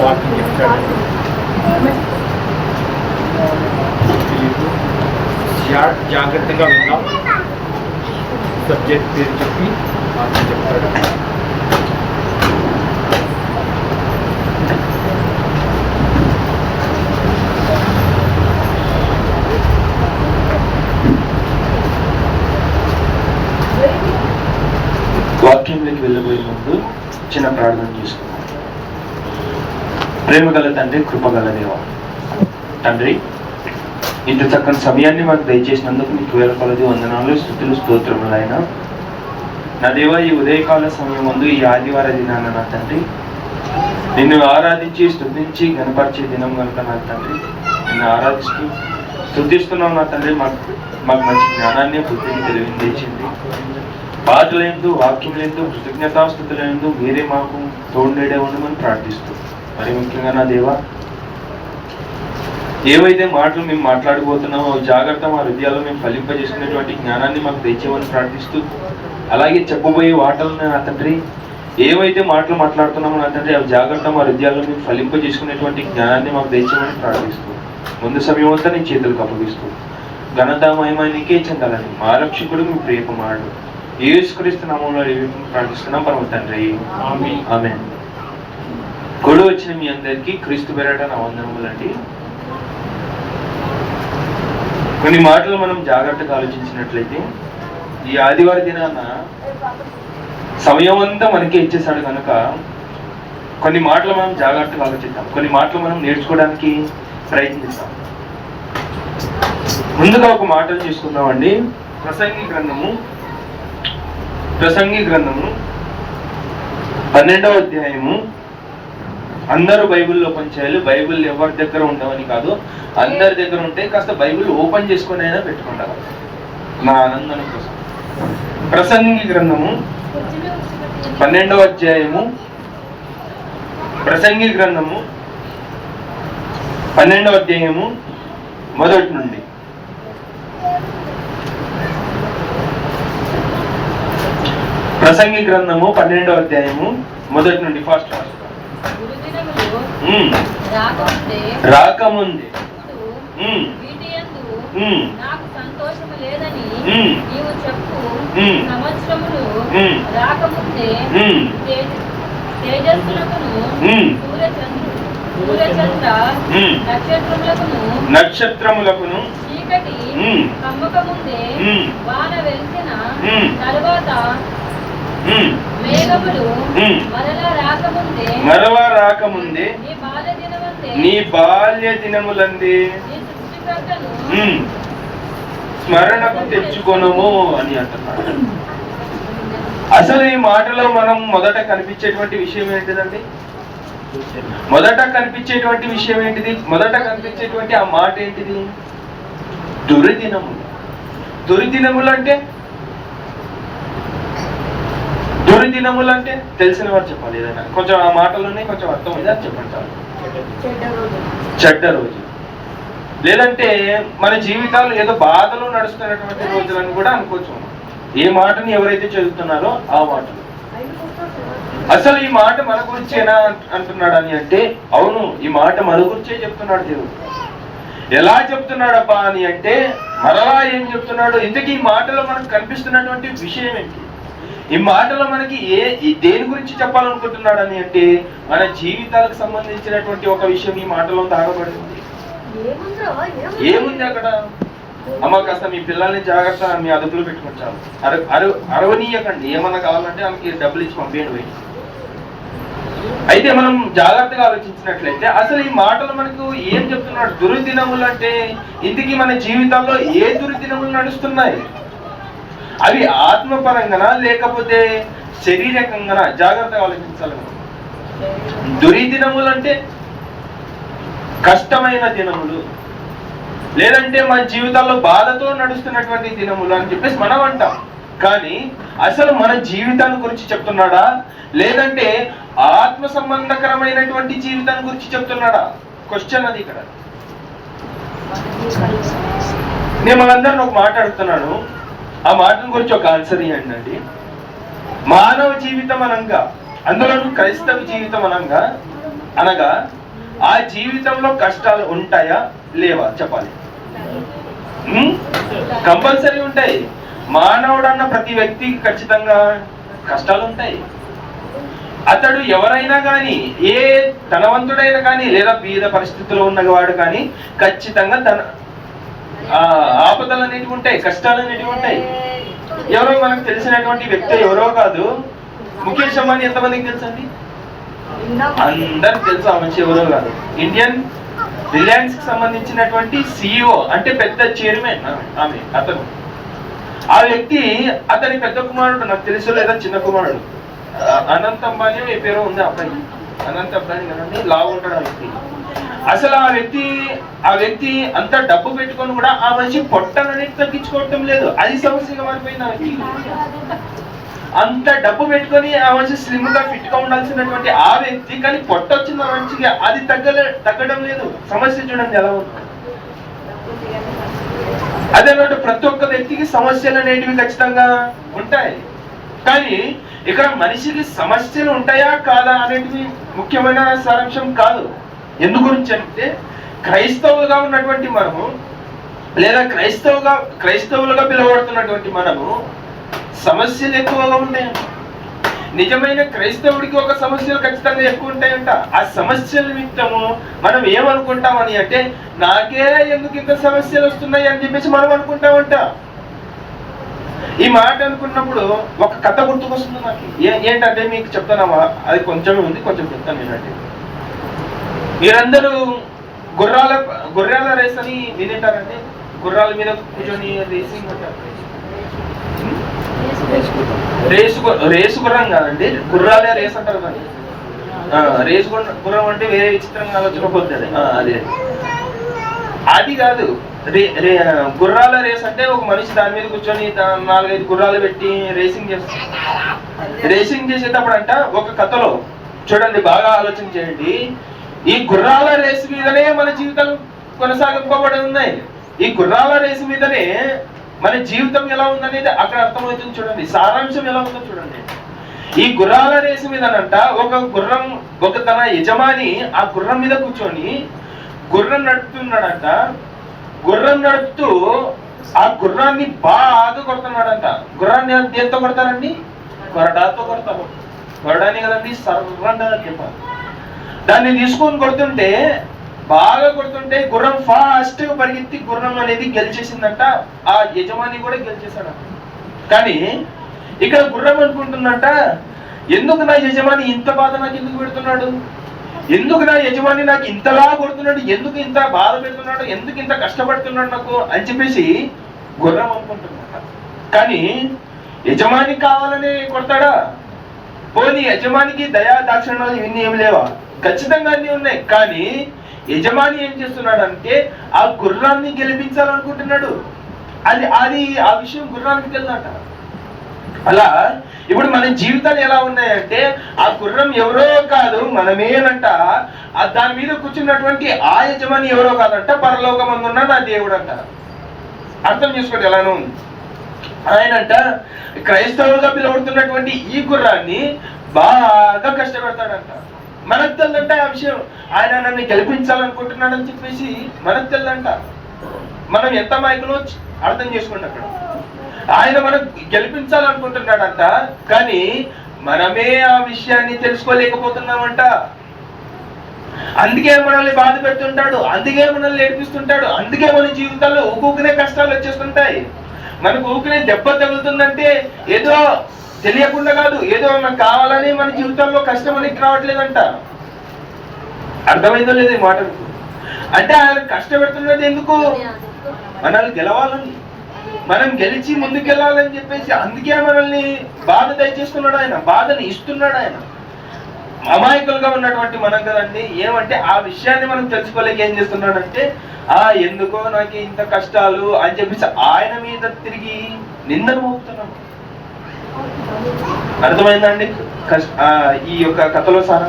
Walking చెప్తాడు. జాగ్రత్తగా విన్నాం. సబ్జెక్ట్ పేరు చెప్పి వాకింగ్ చెప్తాడు. వాక్యంలోకి వెళ్ళబోయే ముందు చిన్న ప్రార్థన చేసుకున్నాం. ప్రేమ గల తండ్రి, కృపగల దేవ తండ్రి, ఇంత చక్కని సమయాన్ని మాకు దయచేసినందుకు మీకు వేల కొలది వందనాలు, స్తుతులు, స్తోత్రములు. అయినా నా దేవ, ఈ ఉదయకాల సమయం ముందు ఈ ఆదివార దినాన నా తండ్రి నిన్ను ఆరాధించి స్తుతించి గణపరిచే దినం కనుక నా తండ్రి నిన్ను ఆరాధిస్తూ స్తుతిస్తున్నాం నా తండ్రి. మాకు మంచి జ్ఞానాన్ని, బుద్ధిని, తెలివిని తెచ్చింది. పాటలేందు, వాక్యంలేందు, కృతజ్ఞతాస్తుతులేందు మీరే మాకు తోడునేడే ఉండమని ప్రార్థిస్తూ, మరి ముఖ్యంగా నా దేవ, ఏవైతే మాటలు మేము మాట్లాడబోతున్నామో అవి జాగ్రత్త మా హృదయాల్లో మేము ఫలింపజేసుకునేటువంటి జ్ఞానాన్ని మాకు తెచ్చేమని ప్రార్థిస్తూ, అలాగే చెప్పబోయే వాటలను నా తండ్రి ఏవైతే మాటలు మాట్లాడుతున్నామో నా తండ్రి అవి జాగ్రత్త మా హృదయాల్లో మేము ఫలింపజేసుకునేటువంటి జ్ఞానాన్ని మాకు తెచ్చేమని ప్రార్థిస్తూ, ముందు సమయం అంతా నీ చేతులకు అప్పగిస్తూ, ఘనత మహిమ నీకే చెందాలని మా రక్షకుడు మీ ప్రియకుమారుడు యేసుక్రీస్తు నామములో ప్రార్థిస్తున్నాం పరమ తండ్రి, ఆమేన్. కూడి వచ్చిన మీ అందరికీ క్రీస్తు పేరట నా వందనములండి. కొన్ని మాటలు మనం జాగ్రత్తగా ఆలోచించినట్లయితే, ఈ ఆదివారం దినాన సమయం అంతా మనకే ఇచ్చేసాడు కనుక కొన్ని మాటలు మనం జాగ్రత్తగా ఆలోచిద్దాం, కొన్ని మాటలు మనం నేర్చుకోవడానికి ప్రయత్నిస్తాం. ముందుగా ఒక మాటలు చేసుకుందామండి. ప్రసంగి గ్రంథము 12వ అధ్యాయము. అందరూ బైబిల్ ఓపెన్ చేయాలి. బైబిల్ ఎవరి దగ్గర ఉండవని కాదు, అందరి దగ్గర ఉంటే కాస్త బైబిల్ ఓపెన్ చేసుకుని అయినా పెట్టుకుంటారు నా ఆనందం కోసం. ప్రసంగి గ్రంథము 12వ అధ్యాయము. ప్రసంగి గ్రంథము 12వ అధ్యాయము మొదటి నుండి. ప్రసంగి గ్రంథము 12వ అధ్యాయము మొదటి నుండి. ఫాస్ట్ రాకముందే నాకు సంతోషము లేదని నీవు చెప్పు. సంవత్సరములు రాకముందే తేజస్సులకును సూర్యచంద్ర నక్షత్రములకును చీకటి కమ్మకముందే వాన వెలిసిన తరువాత మేఘములు మరలా రాకముందే నీ బాల్య దినములందే స్మరణకు తెచ్చుకొనము అని అంటున్నాడు. అసలు ఈ మాటలో మనం మొదట కనిపించేటువంటి విషయం ఏంటిదండి? మొదట కనిపించేటువంటి విషయం ఏంటిది? మొదట కనిపించేటువంటి ఆ మాట ఏంటిది? దుర్దినములు. దుర్దినములు అంటే తెలిసిన వారు చెప్పాలి. ఏదైనా కొంచెం ఆ మాటలోనే కొంచెం అర్థమైంది అని చెప్పండి చాలు. చెడ్డ రోజు, లేదంటే మన జీవితాలు ఏదో బాధలు నడుస్తున్నటువంటి రోజులని కూడా అనుకోవచ్చు. ఏ మాటని ఎవరైతే చదువుతున్నారో ఆ మాటలు. అసలు ఈ మాట మన గురించేనా అంటున్నాడు అని అంటే, అవును, ఈ మాట మన గురించే చెప్తున్నాడు దేవుడు. ఎలా చెప్తున్నాడబ్బా అని అంటే, మరలా ఏం చెప్తున్నాడు? ఇంతకీ ఈ మాటలో మనకు కనిపిస్తున్నటువంటి విషయం ఏంటి? ఈ మాటలో మనకి దేని గురించి చెప్పాలనుకుంటున్నాడు అని అంటే, మన జీవితాలకు సంబంధించినటువంటి ఒక విషయం ఈ మాటలో దాగబడింది. ఏముంది అక్కడ? అమ్మ, కాస్త మీ పిల్లల్ని జాగ్రత్త మీ అదుపులో పెట్టుకుంటారు. అరవనీయకండి. ఏమన్నా కావాలంటే ఆమెకి డబ్బులు ఇచ్చి పంపేయండి. అయితే మనం జాగ్రత్తగా ఆలోచించినట్లయితే అసలు ఈ మాటలు మనకు ఏం చెప్తున్నాడు? దుర్దినములు అంటే ఇంతకీ మన జీవితాల్లో ఏ దుర్దినములు నడుస్తున్నాయి? అవి ఆత్మపరంగానా లేకపోతే శారీరకంగానా? జాగ్రత్తగా ఆలోచించాలి. దుర్దినములు అంటే కష్టమైన దినములు, లేదంటే మన జీవితాల్లో బాధతో నడుస్తున్నటువంటి దినములు అని చెప్పేసి మనం అంటాం. కానీ అసలు మన జీవితాన్ని గురించి చెప్తున్నాడా, లేదంటే ఆత్మ సంబంధకరమైనటువంటి జీవితాన్ని గురించి చెప్తున్నాడా? క్వశ్చన్ అది ఇక్కడ. నేను మనందరిని ఒక మాట అడుగుతున్నాను, ఆ మాటల గురించి ఒక ఆన్సర్ ఇవ్వండి. మానవ జీవితం అనంగా, అందులో క్రైస్తవ జీవితం అనంగా అనగా ఆ జీవితంలో కష్టాలు ఉంటాయా లేవా చెప్పాలి. కంపల్సరీ ఉంటాయి. మానవుడు అన్న ప్రతి వ్యక్తికి ఖచ్చితంగా కష్టాలు ఉంటాయి. అతడు ఎవరైనా కానీ, ఏ ధనవంతుడైనా కానీ లేదా బీద పరిస్థితిలో ఉన్నవాడు కానీ ఖచ్చితంగా తన ఆపదలు అనేటివి ఉంటాయి, కష్టాలు అనేటివి ఉంటాయి. ఎవరో మనకు తెలిసినటువంటి వ్యక్తి ఎవరో కాదు, ముఖేష్ అంబానీ ఎంతమందికి తెలుసండి? అందరికి తెలుసు. ఆ మనిషి ఎవరో కాదు, ఇండియన్ రిలయన్స్ కి సంబంధించినటువంటి సిఇఓ, అంటే పెద్ద చైర్మన్ ఆమె. అతను ఆ వ్యక్తి, అతని పెద్ద కుమారుడు, నాకు తెలుసు లేదా చిన్న కుమారుడు, అనంత్ అంబానీ ఏ పేరు ఉంది అబ్బాయి, అనంత్ అంబానీ కదండి, లావు ఉంటాడు ఆ వ్యక్తి. అసలు ఆ వ్యక్తి అంత డబ్బు పెట్టుకొని కూడా ఆ మనిషి పొట్టననేది తగ్గించుకోవటం లేదు. అది సమస్యగా మారిపోయింది ఆ వ్యక్తి. అంత డబ్బు పెట్టుకొని ఆ మనిషి స్లిమ్ గా ఫిట్ గా ఉండాల్సినటువంటి ఆ వ్యక్తి కానీ పొట్ట వచ్చింది ఆ మనిషికి, అది తగ్గడం లేదు. సమస్య చూడండి ఎలా ఉంది. అదే ప్రతి ఒక్క వ్యక్తికి సమస్యలు అనేటివి ఖచ్చితంగా ఉంటాయి. కానీ ఇక్కడ మనిషికి సమస్యలు ఉంటాయా కాదా అనేటివి ముఖ్యమైన సారాంశం కాదు. ఎందు గురించి అంటే క్రైస్తవులుగా ఉన్నటువంటి మనము, లేదా క్రైస్తవులుగా పిలువబడుతున్నటువంటి మనము సమస్యలు ఎక్కువగా ఉంటాయంట. నిజమైన క్రైస్తవుడికి ఒక సమస్యలు ఖచ్చితంగా ఎక్కువ ఉంటాయంట. ఆ సమస్యల నిమిత్తము మనం ఏమనుకుంటామని అంటే, నాకే ఎందుకు ఇంత సమస్యలు వస్తున్నాయి అని చెప్పేసి మనం అనుకుంటామంట. ఈ మాట అనుకున్నప్పుడు ఒక కథ గుర్తుకొస్తుంది నాకు. ఏంటంటే మీకు చెప్తానమ్మా, అది కొంచెమే ఉంది, కొంచెం చెప్తాను నేనంటే. మీరందరూ గుర్రాల రేస్ అని వినింటారండి. గుర్రాల మీద కూర్చొని రేసింగ్ అంటారు. రేసు గుర్రం కాదండి, గుర్రాలే రేస్ అంటారు కానీ. రేసు గుర్రం అంటే వేరే విచిత్రంగా ఆలోచన పోతుంది. అది కాదు. గుర్రాల రేస్ అంటే ఒక మనిషి దాని మీద కూర్చొని 4-5 గుర్రాలు పెట్టి రేసింగ్ చేస్తారు. రేసింగ్ చేసేటప్పుడు అంట ఒక కథలో చూడండి, బాగా ఆలోచన చేయండి. ఈ గుర్రాల రేసు మీదనే మన జీవితాలు కొనసాగింపబడి ఉన్నాయి. ఈ గుర్రాల రేసు మీదనే మన జీవితం ఎలా ఉందనేది అక్కడ అర్థమవుతుంది. చూడండి, సారాంశం ఎలా ఉందో చూడండి. ఈ గుర్రాల రేసు మీదనంట ఒక తన యజమాని ఆ గుర్రం మీద కూర్చొని గుర్రం నడుపుతున్నాడంట. గుర్రం నడుపుతూ ఆ గుర్రాన్ని బాగా కొడుతున్నాడంట. గుర్రాన్ని దేంతో కొడతారండి? కొరడాతో కొడతారు. కొరడాని కదండి, సర్రంట చెప్పాలి. దాన్ని తీసుకొని కొడుతుంటే, బాగా కొడుతుంటే గుర్రం ఫాస్ట్ గా పరిగెత్తి గుర్రం అనేది గెలిచేసిందంట. ఆ యజమాని కూడా గెలిచేశాడంట. కానీ ఇక్కడ గుర్రం అనుకుంటుందంట, ఎందుకు నా యజమాని ఇంత బాధ నాకు ఎందుకు పెడుతున్నాడు, ఎందుకు నా యజమాని నాకు ఇంతలా కొడుతున్నాడు, ఎందుకు ఇంత బాధ పెడుతున్నాడు, ఎందుకు ఇంత కష్టపడుతున్నాడు నాకు అని చెప్పేసి గుర్రం అనుకుంటున్నాడు. కానీ యజమాని కావాలని కొడతాడా? పోనీ యజమానికి దయా దాక్షిణ్యాలు ఇవన్నీ ఏమి లేవా? ఖచ్చితంగా అన్ని ఉన్నాయి. కానీ యజమాని ఏం చేస్తున్నాడు అంటే ఆ గుర్రాన్ని గెలిపించాలనుకుంటున్నాడు. అది ఆ విషయం గుర్రానికి తెలియదంట. అలా ఇప్పుడు మన జీవితాలు ఎలా ఉన్నాయంటే, ఆ గుర్రం ఎవరో కాదు మనమేనంట. దాని మీద కూర్చున్నటువంటి ఆ యజమాని ఎవరో కాదంట, పరలోకమందున్న నా దేవుడు అంట. అర్థం చేసుకోండి ఎలానో ఉంది. ఆయనంట క్రైస్తవులుగా పిలువడుతున్నటువంటి ఈ గుర్రాన్ని బాగా కష్టపెడతాడంట. మనకు తెల్లంట ఆ విషయం. ఆయన నన్ను గెలిపించాలనుకుంటున్నాడని చెప్పేసి మనకు తెల్లంట. మనం ఎంత మైకులో అర్థం చేసుకోండి. అక్కడ ఆయన మనం గెలిపించాలనుకుంటున్నాడంట. కానీ మనమే ఆ విషయాన్ని తెలుసుకోలేకపోతున్నామంట. అందుకే మనల్ని బాధ పెడుతుంటాడు, అందుకే మనల్ని ఏడిపిస్తుంటాడు, అందుకే మన జీవితాల్లో ఊకునే కష్టాలు వచ్చేస్తుంటాయి. మనకు ఊకినే దెబ్బ తగులుతుందంటే ఏదో తెలియకుండా కాదు, ఏదో మనకు కావాలని మన జీవితంలో కష్టం అనేది రావట్లేదంట. అర్థమైందో లేదు ఈ మాట? అంటే ఆయన కష్టపెడుతున్నది ఎందుకు? మనల్ని గెలవాలని, మనం గెలిచి ముందుకెళ్ళాలని చెప్పేసి. అందుకే మనల్ని బాధ దయచేస్తున్నాడు ఆయన, బాధని ఇస్తున్నాడు ఆయన. అమాయకులుగా ఉన్నటువంటి మనం కదండి, ఏమంటే ఆ విషయాన్ని మనం తెలుసుకోలేక ఏం చేస్తున్నాడంటే, ఎందుకో నాకు ఇంత కష్టాలు అని చెప్పేసి ఆయన మీద తిరిగి నిందను మోపుతున్నాం. అర్థమైందండి ఈ యొక్క కథలో సారా?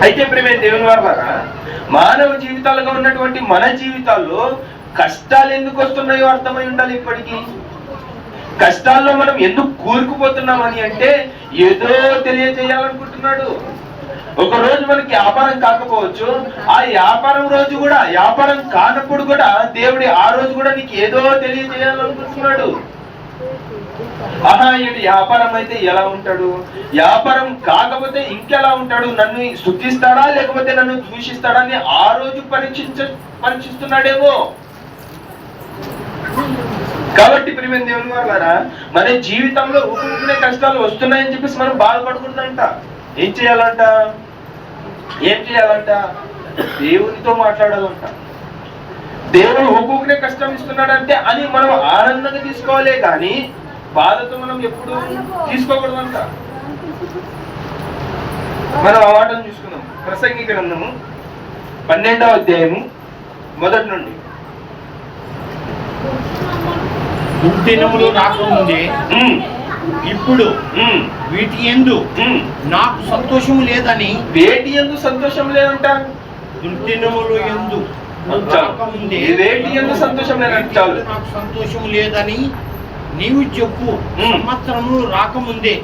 అయితే ప్రియమైన దేవుని వారా, మానవ జీవితాలుగా ఉన్నటువంటి మన జీవితాల్లో కష్టాలు ఎందుకు వస్తున్నాయో అర్థమై ఉండాలి. ఇప్పటికీ కష్టాల్లో మనం ఎందుకు కూరుకుపోతున్నామని అంటే ఏదో తెలియజేయాలనుకుంటున్నాడు. ఒక రోజు మనకి వ్యాపారం కాకపోవచ్చు, ఆ వ్యాపారం రోజు కూడా, వ్యాపారం కానప్పుడు కూడా దేవుడి ఆ రోజు కూడా నీకు ఏదో తెలియజేయాలనుకుంటున్నాడు. ఆహా, ఈయన వ్యాపారం అయితే ఎలా ఉంటాడు, వ్యాపారం కాకపోతే ఇంకెలా ఉంటాడు, నన్ను స్తుతిస్తాడా లేకపోతే నన్ను దూషిస్తాడా అని ఆ రోజు పరీక్షిస్తున్నాడేమో. కాబట్టి ప్రియమైన దేవుని వాళ్ళారా, మన జీవితంలో ఊరుకునే కష్టాలు వస్తున్నాయని చెప్పేసి మనం బాధపడకూడదంట. ఏం చేయాలంట? దేవునితో మాట్లాడాలంట. దేవుడు ఊరుకునే కష్టం ఇస్తున్నాడంటే అని మనం ఆనందంగా తీసుకోవాలే కానీ బాధతో మనం ఎప్పుడు తీసుకోకూడదంట. మనం ఆ మాటను చూసుకుందాం. ప్రసంగి గ్రంథము 12వ అధ్యాయము మొదటి నుండి. దుర్దినములు రాకముందే ఇప్పుడు వీటి యందు నాకు సంతోషం లేదని. వేటి యందు సంతోషం లేదంట. దుర్దినములు యందు రాకముందే వేటి యందు సంతోషం లేదంట. చాలు. నాకు సంతోషం లేదని నీవు చెప్పు. సంవత్సరములు రాకముందే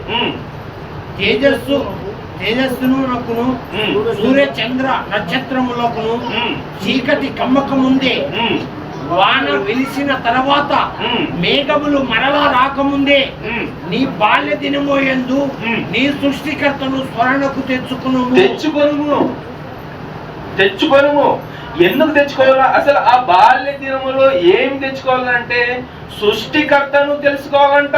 తేజస్సును సూర్య చంద్ర నక్షత్రములకును చీకటి కమ్మక ముందే వాన వెలిసిన తర్వాత మేఘములు మరలా రాకముందే నీ బాల్య దినము యందు నీ సృష్టికర్తను స్మరణకు తెచ్చుకొనుము. ఎందుకు తెచ్చుకోవాలా? అసలు ఆ బాల్య దినములో ఏం తెచ్చుకోవాలంటే సృష్టికర్తను తెలుసుకోవాలంట.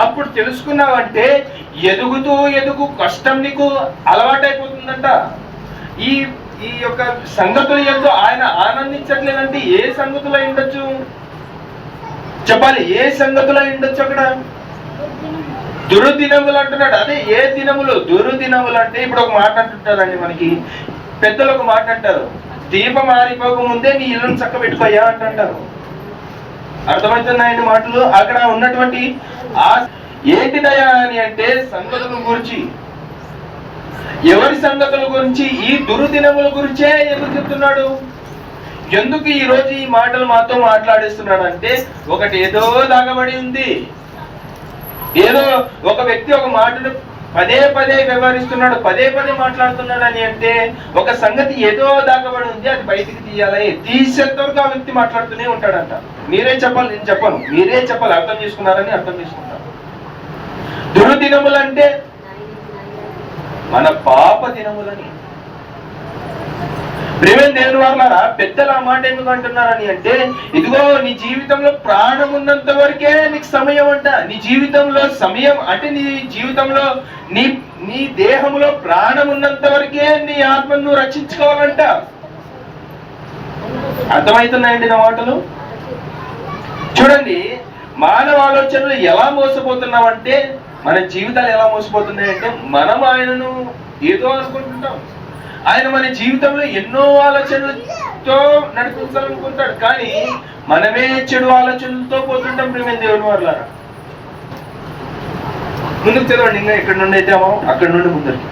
అప్పుడు తెలుసుకున్నావంటే ఎదుగు కష్టం నీకు అలవాటైపోతుందంట. ఈ యొక్క సంగతుల యందు ఆయన ఆనందించట్లేదంటే ఏ సంగతులు అయి ఉండొచ్చు చెప్పాలి? ఏ సంగతులు అయి ఉండొచ్చు? అక్కడ దుర్దినములు అంటున్నాడు. అదే ఏ దినములు? దుర్దినములు అంటే ఇప్పుడు ఒక మాట అంటుంటారండి, మనకి పెద్దలు ఒక మాట అంటారు, దీపం ఆరిపోక ముందే నీ ఇల్లును చక్క పెట్టుకోయా అంటుంటారు. అర్థమవుతున్నాయండి మాటలు? అక్కడ ఉన్నటువంటి ఆ ఏంటిదయా అని అంటే సంగతుల గురించి, ఎవరి సంగతుల గురించి? ఈ దుర్దినముల గురించే ఎందుకు చెప్తున్నాడు? ఎందుకు ఈ రోజు ఈ మాటలు మాతో మాట్లాడిస్తున్నాడు అంటే ఒకటి ఏదో దాగబడి ఉంది. ఏదో ఒక వ్యక్తి ఒక మాటను పదే వ్యవహరిస్తున్నాడు, పదే మాట్లాడుతున్నాడు అని అంటే ఒక సంగతి ఏదో దాగబడి ఉంది, అది బయటికి తీయాలి. తీసేంత వరకు ఆ వ్యక్తి మాట్లాడుతూనే ఉంటాడంట. మీరే చెప్పాలి, నేను చెప్పను, మీరే చెప్పాలి. అర్థం చేసుకున్నారని అర్థం చేసుకుంటారు. దుర్దినములంటే మన పాప దినములని. ప్రియమైన దేవుని వాళ్ళారా, పెద్దలు ఆ మాట ఎందుకు అంటున్నారని అంటే ఇదిగో నీ జీవితంలో ప్రాణం ఉన్నంత వరకే నీకు సమయం అంట. నీ జీవితంలో సమయం అంటే నీ జీవితంలో నీ దేహంలో ప్రాణం ఉన్నంత వరకే నీ ఆత్మను రక్షించుకోవాలంట. అర్థమవుతున్నాయండి నా మాటలు? చూడండి, మానవ ఆలోచనలు ఎలా మోసపోతున్నామంటే, మన జీవితాలు ఎలా మోసపోతున్నాయంటే మనం ఆయనను ఏదో అనుకుంటుంటాం. ఆయన మన జీవితంలో ఎన్నో ఆలోచనలతో నడిపించాలనుకుంటాడు, కానీ మనమే చెడు ఆలోచనలతో పోతుంటాం. ప్రియమైన దేవుని వాళ్ళారా, ముందుకు చదవండి. ఇంకా ఎక్కడి నుండి అయితే అక్కడి నుండి ముందరికి.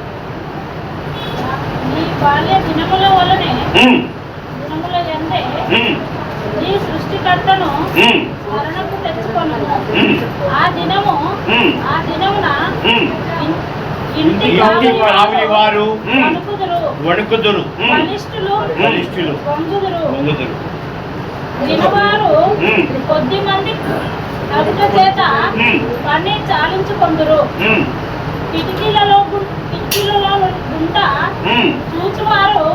నీ సృష్టికర్తను స్మరణకు తెచ్చుకొనుము. ఆ దినమున ఇంటి కావలి వారు వణుకుదురు, బలిష్ఠులు వంగుదురు. వినువారు కొద్ది మంది అధిక చేత పని చాలించుకొందురు. కిటికీలలో గుంట చూచువారు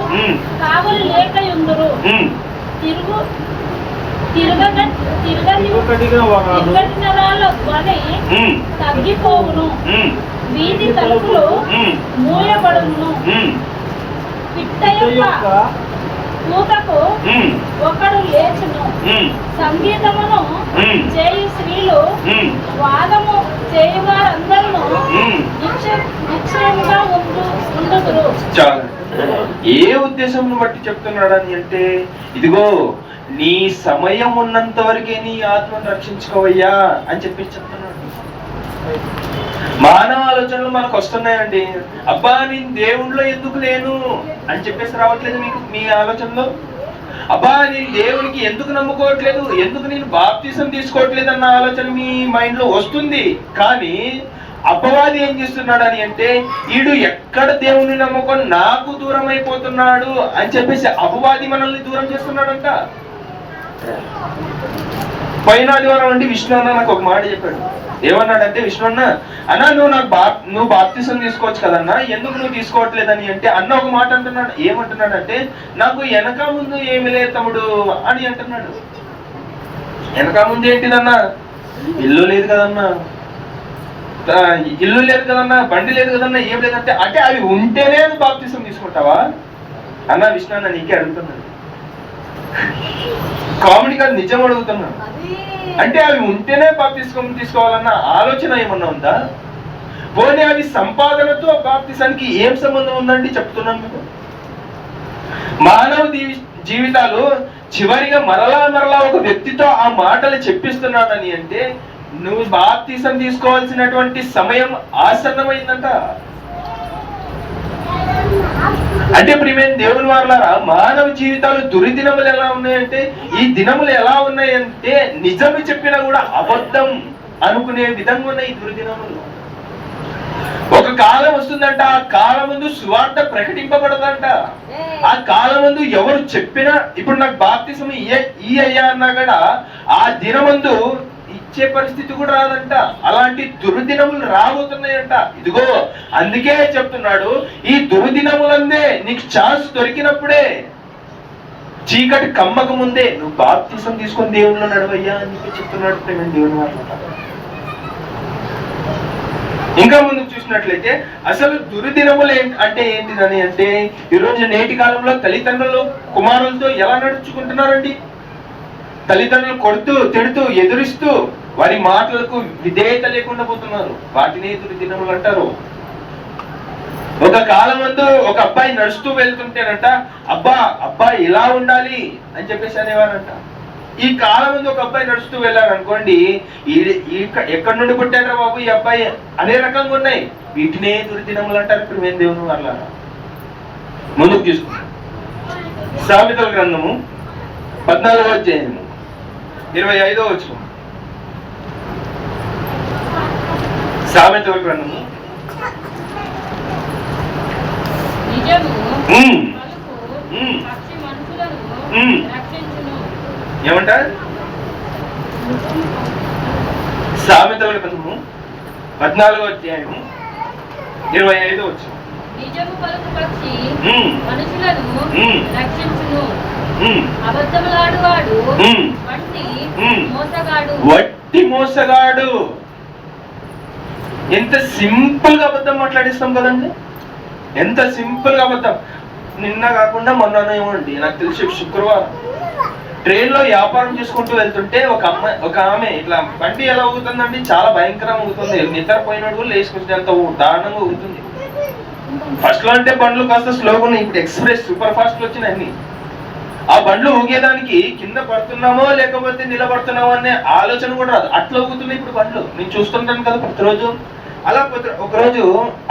కావలి లేకయుందురు. తగ్గిపోవును, వీధి తలుపులు మూయబడును. పిట్ట యొక్క కూతకు ఒకడు లేచును. సంగీతమును చేయు స్త్రీలు వాదము చేయువారందరూ నిశ్చయముగా ఉండుదురు. ఏ ఉద్దేశం బట్టి చెప్తున్నాడని అంటే ఇదిగో నీ సమయం ఉన్నంత వరకే నీ ఆత్మను రక్షించుకోవయ్యా అని చెప్పి చెప్తున్నాడు. మానవ ఆలోచనలు మనకు వస్తున్నాయండి. అబ్బా నేను దేవుణ్ణిలో ఎందుకు లేను అని చెప్పేసి రావట్లేదు మీకు మీ ఆలోచనలో. అబ్బా నేను దేవునికి ఎందుకు నమ్ముకోవట్లేదు, ఎందుకు నేను బాప్తిసం తీసుకోవట్లేదు అన్న ఆలోచన మీ మైండ్ లో వస్తుంది. కానీ అపవాది ఏం చేస్తున్నాడు అని అంటే, ఈడు ఎక్కడ దేవుని నమ్మకం నాకు దూరం అయిపోతున్నాడు అని చెప్పేసి అపవాది మనల్ని దూరం చేస్తున్నాడంట. పోయిన ఆదివారం అండి విష్ణు అన్న నాకు ఒక మాట చెప్పాడు. ఏమన్నాడంటే, విష్ణు అన్న నువ్వు బాప్తిసం తీసుకోవచ్చు కదన్నా, ఎందుకు నువ్వు తీసుకోవట్లేదని అంటే అన్న ఒక మాట అంటున్నాడు. ఏమంటున్నాడంటే, నాకు వెనక ముందు ఏమి లేదు తమ్ముడు అని అంటున్నాడు. వెనక ముందు ఏంటిదన్నా? ఇల్లు లేదు కదన్నా, ఇల్లు లేదు కదన్నా, బండి లేదు కదన్నా, ఏం లేదంటే అంటే అవి ఉంటేనే బాప్తిసం తీసుకుంటావా అన్న? విష్ణు అన్న నీకే అడుగుతున్నాడు, కామెడీ కాదు, నిజం అడుగుతున్నాను. అంటే అవి ఉంటేనే బాప్తిసం తీసుకోవాలన్న ఆలోచన ఏమన్నా ఉందా? పోనీ అవి సంపాదనతో బాప్తిసానికి ఏం సంబంధం ఉందండి? చెప్తున్నాను మీకు. మానవ జీవితాలు చివరిగా మరలా ఒక వ్యక్తితో ఆ మాటలు చెప్పిస్తున్నాడని అంటే నువ్వు బాప్తిసం తీసుకోవాల్సినటువంటి సమయం ఆసన్నమైందంట. అంటే ప్రియమైన దేవుని వారలారా, మానవ జీవితాలు దుర్దినములు ఎలా ఉన్నాయంటే, ఈ దినములు ఎలా ఉన్నాయంటే నిజమే చెప్పినా కూడా అబద్ధం అనుకునే విధంగా ఉన్నాయి ఈ దుర్దినములు. ఒక కాలం వస్తుందంట, ఆ కాలం ముందు సువార్త ప్రకటింపబడదంట. ఆ కాలం ముందు ఎవరు చెప్పినా, ఇప్పుడు నాకు బాప్తిసం ఈ అయ్యా అన్నా కూడా ఆ దినమందు ఇచ్చే పరిస్థితి కూడా రాదంట. అలాంటి దుర్దినములు రాబోతున్నాయంట. ఇదిగో అందుకే చెప్తున్నాడు, ఈ దుర్దినములందే నీకు ఛాన్స్ దొరికినప్పుడే, చీకటి కమ్మక ముందే నువ్వు బాప్తిసం తీసుకొని దేవునిలో నడవయ్యా అని చెప్తున్నాడు ప్రేమ దేవుని మాట. ఇంకా ముందుకు చూసినట్లయితే అసలు దుర్దినములు అంటే ఏంటిదని అంటే, ఈరోజు నేటి కాలంలో తల్లిదండ్రులు కుమారులతో ఎలా నడుచుకుంటున్నారండి? తల్లిదండ్రులు కొడుతూ తిడుతూ ఎదురిస్తూ వారి మాటలకు విధేయత లేకుండా పోతున్నారు. వాటిని దుర్దినములు అంటారు. ఒక కాలం ముందు ఒక అబ్బాయి నడుస్తూ వెళ్తుంటేనంట, అబ్బాయి ఇలా ఉండాలి అని చెప్పేసి అనేవారంట. ఈ కాలం ముందు ఒక అబ్బాయి నడుస్తూ వెళ్ళారు అనుకోండి, ఎక్కడి నుండి పుట్టారా బాబు ఈ అబ్బాయి అనే రకంగా ఉన్నాయి. వీటినే దుర్దినములు అంటారు. ఇప్పుడు మేము దేవుని వల్ల ముందుకు తీసుకున్నాం. సామెతల గ్రంథము 14వ అధ్యాయము 25వ వచనం. సామెతల గ్రంథము ఏమంటారు? సామెతల గ్రంథము 14వ అధ్యాయము 25వ వచనం. నిజము పలుకు పక్షి మనుషులను రక్షించును, అబద్ధములాడువాడు వట్టి మోసగాడు. ఎంత సింపుల్ గా అబద్ధం మాట్లాడిస్తాం కదండి, ఎంత సింపుల్ గా అబద్ధం. నిన్న కాకుండా మొన్న ఏమండి, నాకు తెలిసి శుక్రవారం ట్రైన్ లో వ్యాపారం చేసుకుంటూ వెళ్తుంటే ఒక ఆమె ఇట్లా బండి ఎలా ఊగుతుందండి, చాలా భయంకరంగా ఊగుతుంది. నిద్రపోయినట్టు కూడా లేచుకొచ్చేంత దారుణంగా ఊగుతుంది. ఫస్ట్ లో అంటే బండ్లు కాస్త స్లోగా ఉన్నాయి, ఇప్పుడు ఎక్స్ప్రెస్ సూపర్ ఫాస్ట్ వచ్చినాయి అన్ని. ఆ బండ్లు ఊగేదానికి కింద పడుతున్నామో లేకపోతే నిలబడుతున్నామో అనే ఆలోచన కూడా రాదు, అట్లా ఊగుతున్నాయి ఇప్పుడు బండ్లు. నేను చూస్తుంటాను కదా ప్రతిరోజు. అలా ఒకరోజు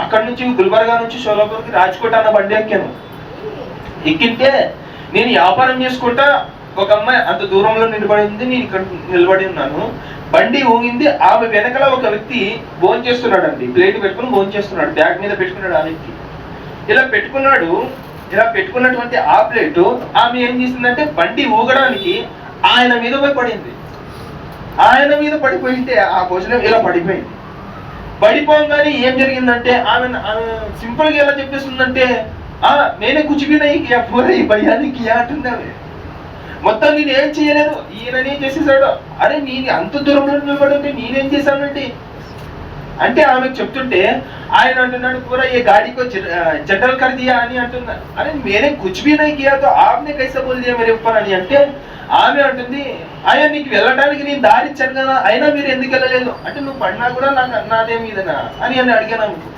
అక్కడ నుంచి గుల్బర్గా నుంచి షోలాపూర్కి రాజ్కోట్ అన్న బండి ఎక్కాను. ఎక్కింటే నేను వ్యాపారం చేసుకుంటా, ఒక అమ్మాయి అంత దూరంలో నిలబడి ఉంది, నేను ఇక్కడ నిలబడి ఉన్నాను. బండి ఊగింది. ఆమె వెనకల ఒక వ్యక్తి భోజనం చేస్తున్నాడు అండి, ప్లేట్ పెట్టుకుని భోజనం చేస్తున్నాడు. బ్యాగ్ మీద పెట్టుకున్నాడు. ఆ వ్యక్తి ఇలా పెట్టుకున్నాడు. ఇలా పెట్టుకున్నటువంటి ఆ ప్లేటు ఆమె ఏం చేసిందంటే బండి ఊగడానికి ఆయన మీద పోయి పడింది. ఆయన మీద పడిపోయింటే ఆ భోజనం ఇలా పడిపోయింది. పడిపోగానే ఏం జరిగిందంటే ఆమె సింపుల్ గా ఎలా చెప్పేస్తుందంటే, నేనే కూర్చుపోయినాయి ఈ భయానికి అంటుంది ఆమె. మొత్తం నేను ఏం చేయలేదు, ఈయననే చేసేసాడు. అరే నేను అంత దూరంలో నిలబడి ఉంటే నేనేం చేశానండి అంటే ఆమెకు చెప్తుంటే ఆయన అంటున్నాడు, పూరా ఏ గాడికో జనరల్ కర్ దియా అని అంటున్నాడు. అరే మేనే కుచ్ భీ నహీ కియా తో ఆప్నే కైసా బోల్ దియా మేరే ఊపర్ అని అంటే ఆమె అంటుంది, ఆయన నీకు వెళ్ళడానికి నేను దారి ఇచ్చాను కదా, అయినా మీరు ఎందుకు వెళ్ళలేదు అంటే, నువ్వు పడినా కూడా నాదే మీదనా అని అడిగాను ఆమెకు.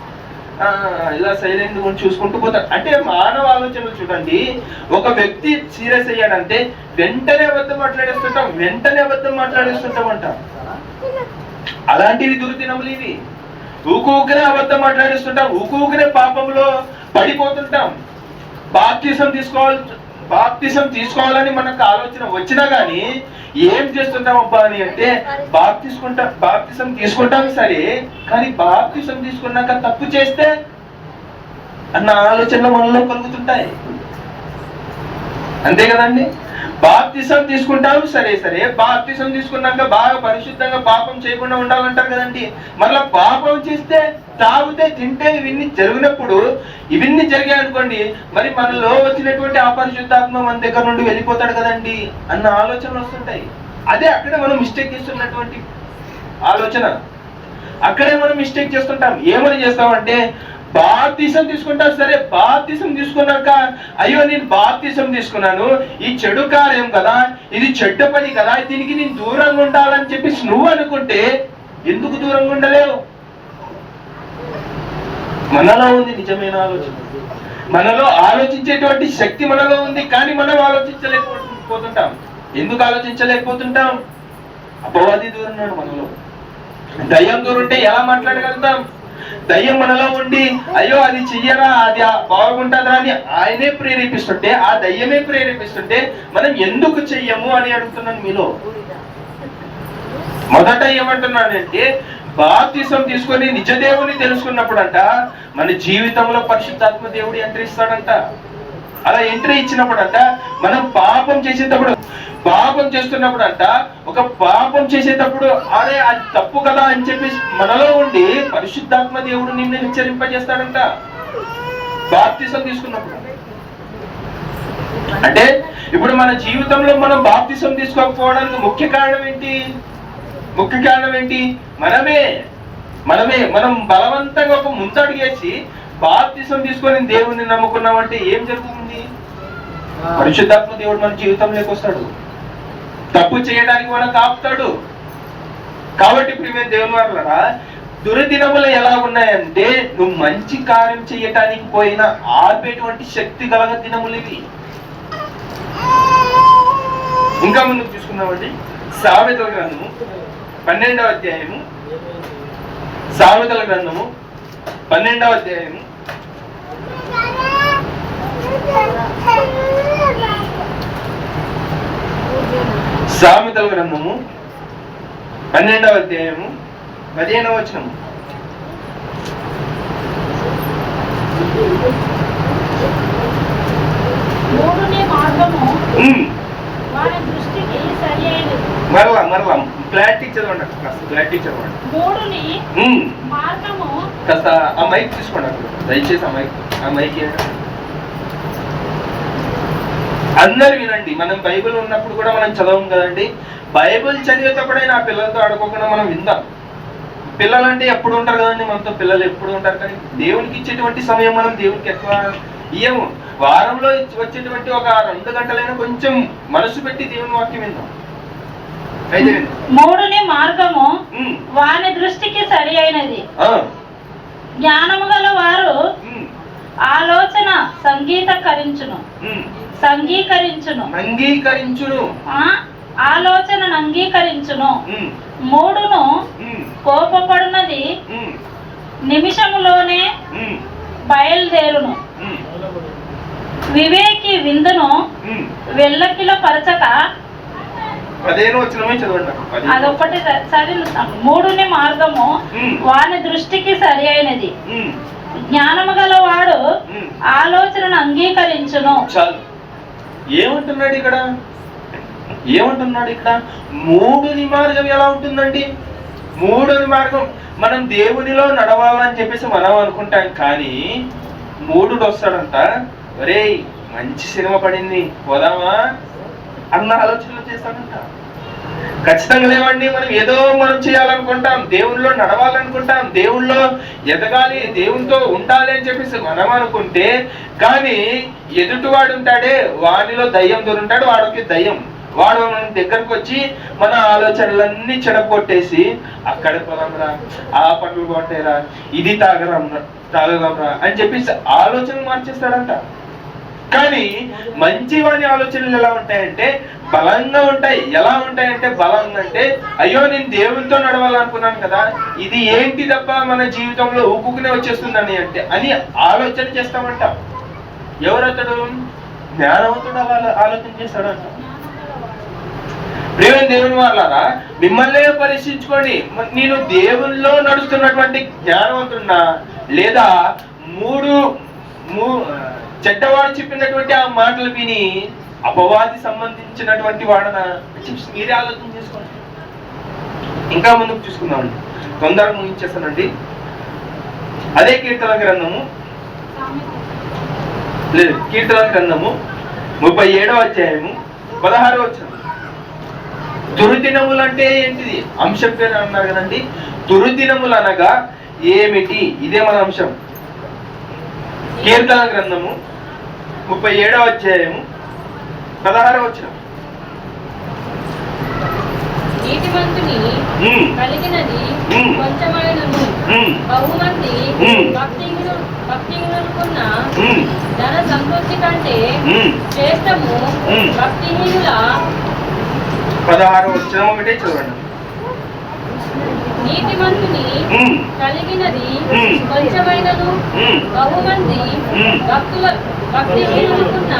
ఇలా సైలెంట్ చూసుకుంటూ పోతాడు. అంటే మానవ ఆలోచనలు చూడండి. ఒక వ్యక్తి సీరియస్ అయ్యాడంటే వెంటనే అబద్ధం మాట్లాడేస్తుంటామంట. అలాంటివి దుర్దినములు ఇవి. ఊకూకనే అబద్ధం మాట్లాడేస్తుంటాం, ఊకూకనే పాపంలో పడిపోతుంటాం. బాప్తిసం బాప్తిసం తీసుకోవాలని మనకు ఆలోచన వచ్చినా గానీ ఏం చేస్తుంటాం అబ్బా అని అంటే బాప్తిసం తీసుకుంటాం సరే, కానీ బాప్తిసం తీసుకున్నాక తప్పు చేస్తే అన్న ఆలోచనలు మనలో కలుగుతుంటాయి. అంతే కదండి. బాప్తిసం తీసుకుంటాం సరే, బాప్తిసం తీసుకున్నాక బాగా పరిశుద్ధంగా పాపం చేయకుండా ఉండాలంటారు కదండి. మళ్ళా పాపం చేస్తే, తాగితే, తింటే ఇవన్నీ జరిగినప్పుడు ఇవన్నీ జరిగాయి అనుకోండి, మరి మనలో వచ్చినటువంటి అపరిశుద్ధాత్మ మన దగ్గర నుండి వెళ్ళిపోతాడు కదండి అన్న ఆలోచనలు వస్తుంటాయి. అదే అక్కడే మనం మిస్టేక్ చేస్తున్నటువంటి ఆలోచన. అక్కడే మనం మిస్టేక్ చేస్తుంటాం. ఏమని చేస్తామంటే బాప్తిసం తీసుకుంటాం సరే, బాప్తిసం తీసుకున్నాక అయ్యో నేను బాప్తిసం తీసుకున్నాను, ఈ చెడు కార్యం కదా, ఇది చెడ్డ పని కదా, దీనికి నేను దూరంగా ఉండాలని చెప్పేసి నువ్వు అనుకుంటే ఎందుకు దూరంగా ఉండలేవు? మనలో ఉంది నిజమైన ఆలోచన, మనలో ఆలోచించేటువంటి శక్తి మనలో ఉంది, కానీ మనం ఆలోచించలేకపోతుంటాం. ఎందుకు ఆలోచించలేకపోతుంటాం? అపవాది దూరం మనలో. దయ్యం దూరం ఉంటే ఎలా మాట్లాడగలుగుతాం? దయ్యం మనలో ఉండి అయ్యో అది చెయ్యరా, అది బాగుంటుందా అని ఆయనే ప్రేరేపిస్తుంటే, ఆ దయ్యమే ప్రేరేపిస్తుంటే మనం ఎందుకు చెయ్యము అని అడుగుతున్నాను మీలో. మొదట ఏమంటున్నానంటే బాప్తిసం తీసుకొని నిజ దేవుని తెలుసుకున్నప్పుడు అంట మన జీవితంలో పరిశుద్ధాత్మ దేవుడు ఎంట్రీ ఇస్తాడంట. అలా ఎంట్రీ ఇచ్చినప్పుడు అంట మనం పాపం చేస్తున్నప్పుడు అంట, ఒక పాపం చేసేటప్పుడు అరే అది తప్పు కదా అని చెప్పి మనలో ఉండి పరిశుద్ధాత్మ దేవుడు నిన్ను హెచ్చరింపజేస్తాడంట బాప్తిసం తీసుకున్నప్పుడు. అంటే ఇప్పుడు మన జీవితంలో మనం బాప్తిసం తీసుకోకపోవడానికి ముఖ్య కారణం ఏంటి? మనం బలవంతంగా ఒక ముందడుగేసి బాప్తిసం తీసుకొని దేవుణ్ణి నమ్ముకున్నామంటే ఏం జరుగుతుంది? పరిశుద్ధాత్మ దేవుడు మన జీవితంలోకి వస్తాడు, తప్పు చేయడానికి మనకు ఆపుతాడు. కాబట్టి ప్రియమైన దేవుని వారలారా, దుర్దినములు ఎలా ఉన్నాయంటే నువ్వు మంచి కార్యం చేయటానికి పోయినా ఆపేటువంటి శక్తి గల దినములు ఇవి. ఇంకా ముందుకు తీసుకున్నామండి. సామెతల గ్రంథము 12వ అధ్యాయము, సామెతల గ్రంథము 12వ అధ్యాయము సామెతల గ్రంథము 12వ అధ్యాయము 15వ వచనము. మరలా క్లారిటీ చదవండి, కాస్త క్లారిటీ చదవండి. కాస్త ఆ మైక్ తీసుకోండి, దయచేసి ఆ మైక్ అందరు వినండి. మనం బైబిల్ ఉన్నప్పుడు కూడా మనం చదవం కదండి. బైబిల్ చదివేటప్పుడైనా ఆ పిల్లలతో ఆడుకోకుండా మనం విందాం. పిల్లలంటే ఎప్పుడు ఉంటారు కదండి మనతో, పిల్లలు ఎప్పుడు ఉంటారు, కానీ దేవునికి ఇచ్చేటువంటి సమయం మనం దేవునికి ఎక్కువ ఇయ్యము. వారంలో వచ్చేటువంటి ఒక 2 గంటలైనా కొంచెం మనసు పెట్టి దేవుని వాక్యం విందాం. అయితే మూడుని మార్గము వాని దృష్టికి సరి అయినది, జ్ఞానము గల వారు ఆలోచన అంగీకరించును, ఆలోచన అంగీకరించును. మూడును కోపపడునది నిమిషములోనే బయలుదేరును, వివేకి విందును వెల్లకిల పరచక. అదొకటి చదివిస్తాం. మూడుని మార్గము వాని దృష్టికి సరి అయినది, జ్ఞానము గలవాడు ఆలోచనను అంగీకరించును. ఏమంటున్నాడు ఇక్కడ? మూడుని మార్గం ఎలా ఉంటుందండి? మూడుని మార్గం మనం దేవునిలో నడవాలని చెప్పేసి మనం అనుకుంటాం, కానీ మూడుడు వస్తాడంట, ఒరే మంచి సినిమా పడింది పోదామా అన్న ఆలోచనలు చేస్తాడంట. ఖచ్చితంగా లేవండి. మనం చేయాలనుకుంటాం, దేవునిలో నడవాలనుకుంటాం, దేవునిలో ఎదగాలి, దేవునితో ఉండాలి అని చెప్పేసి మనం అనుకుంటే, కానీ ఎదుటివాడు ఉంటాడే వానిలో దయ్యం దొరుకుతాడు. వాడికి దయ్యం, వాడు మన దగ్గరకు వచ్చి మన ఆలోచనలన్నీ చెడగొట్టేసి అక్కడ పోదాంరా, ఆ పండ్లు కొట్టేరా, ఇది తాగదాంరా అని చెప్పేసి ఆలోచనలు మార్చేస్తాడంట. కానీ మంచివాని ఆలోచనలు ఎలా ఉంటాయంటే బలంగా ఉంటాయి. ఎలా ఉంటాయంటే బలంగా అంటే అయ్యో నేను దేవునితో నడవాలనుకున్నాను కదా, ఇది ఏంటి తప్ప మన జీవితంలో ఊపుకునే వచ్చేస్తుందని అంటే అని ఆలోచన చేస్తామంట. ఎవరతడు? జ్ఞానవంతుడు అలా ఆలోచన చేస్తాడు అంట. ప్రియమైన దేవుని వాళ్ళారా, మిమ్మల్నే పరీక్షించుకోండి. నేను దేవునిలో నడుస్తున్నటువంటి జ్ఞానవంతున్నా, లేదా చెడ్డవాడు చెప్పినటువంటి ఆ మాటలు విని అపవాది సంబంధించినటువంటి వాడన మీరే ఆలోచన చేసుకోండి. ఇంకా ముందుకు చూసుకుందామండి, తొందరగా ముగించేస్తానండి. అదే కీర్తన గ్రంథము 37వ అధ్యాయము 16వ వచనం. దుర్దినములు అంటే ఏంటిది? అంశం పేరు అన్నారు కదండి. దుర్దినములు అనగా ఏమిటి? ఇదే మన అంశం. కీర్తన గ్రంథము 37వ అధ్యాయము 16వ వచనం. నీతిమంతుని కలిగినది కొంచెమైనను బహుమంది భక్తిహీనులకున్న ధన సమృద్ధి కంటే శ్రేష్టము భక్తిహీనుల 16వ వచనం ఒకటే చదవండి. నీతిమంతుని కలిగినది కొంచెమైనను బహుమంది భక్తిహీనులకున్న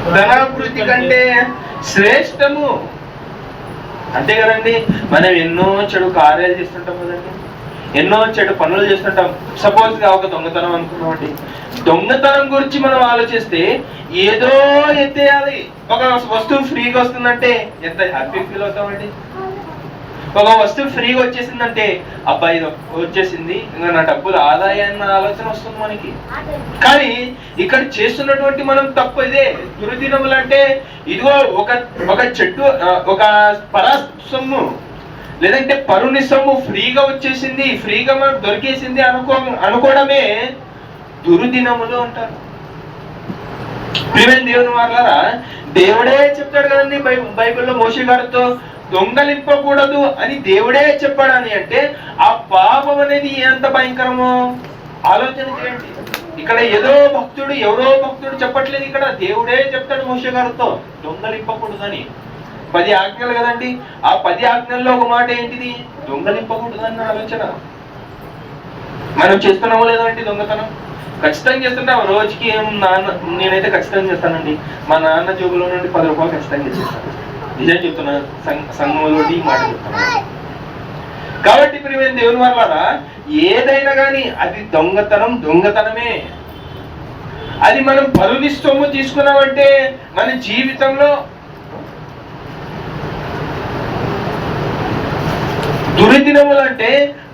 ధనాభివృద్ధి కంటే శ్రేష్టము. అంతే కదండి. మనం ఎన్నో చెడు కార్యాలు చేస్తుంటాం కదండి, ఎన్నో చెడు పనులు చేస్తుంటాం. సపోజ్ గా ఒక దొంగతనం అనుకున్నామండి. దొంగతనం గురించి మనం ఆలోచిస్తే ఏదో ఎత్తేయాలి. ఒక వస్తువు ఫ్రీగా వస్తుందంటే ఎంత హ్యాపీ ఫీల్ అవుతామండి. ఒక వస్తువు ఫ్రీగా వచ్చేసిందంటే అబ్బాయి వచ్చేసింది, ఇంకా నా డబ్బులు ఆదాయాన్న ఆలోచన వస్తుంది మనకి. కానీ ఇక్కడ చేస్తున్నటువంటి మనం తప్పు ఇదే. దుర్దినములు అంటే ఇదిగో ఒక చెట్టు, ఒక పరసొమ్ము లేదంటే పరుని సొమ్ము ఫ్రీగా వచ్చేసింది, ఫ్రీగా మనకు దొరికేసింది అనుకోవడమే దుర్దినములు అంటారు. ప్రియమైన దేవుని వాళ్ళారా, దేవుడే చెప్తాడు కదండి బైబిల్లో మోషే గారితో, దొంగలింపకూడదు అని దేవుడే చెప్పాడని అంటే ఆ పాపం అనేది ఎంత భయంకరమో ఆలోచన చేయండి. ఇక్కడ ఎవరో భక్తుడు చెప్పట్లేదు, ఇక్కడ దేవుడే చెప్తాడు మోషే గారితో దొంగలింపకూడదని. 10 ఆజ్ఞలు కదండి. ఆ 10 ఆజ్ఞల్లో ఒక మాట ఏంటిది? దొంగలింపకూడదన్న ఆలోచన. మనం చేస్తున్నామో లేదండి దొంగతనం? ఖచ్చితంగా చేస్తుంటాం. రోజుకి నేనైతే ఖచ్చితంగా చేస్తానండి. మా నాన్న జోబులో నుండి 10 రూపాయలు ఖచ్చితంగా చేస్తాను. నిజం చెప్తున్నా, సంఘంలో ఈ మాట చెప్తున్నాను. కాబట్టి ప్రియమైన దేవుని వల్ల ఏదైనా కానీ అది దొంగతనమే. అది మనం పరుని సొమ్ము తీసుకున్నామంటే మన జీవితంలో దుర్దినములు అంటే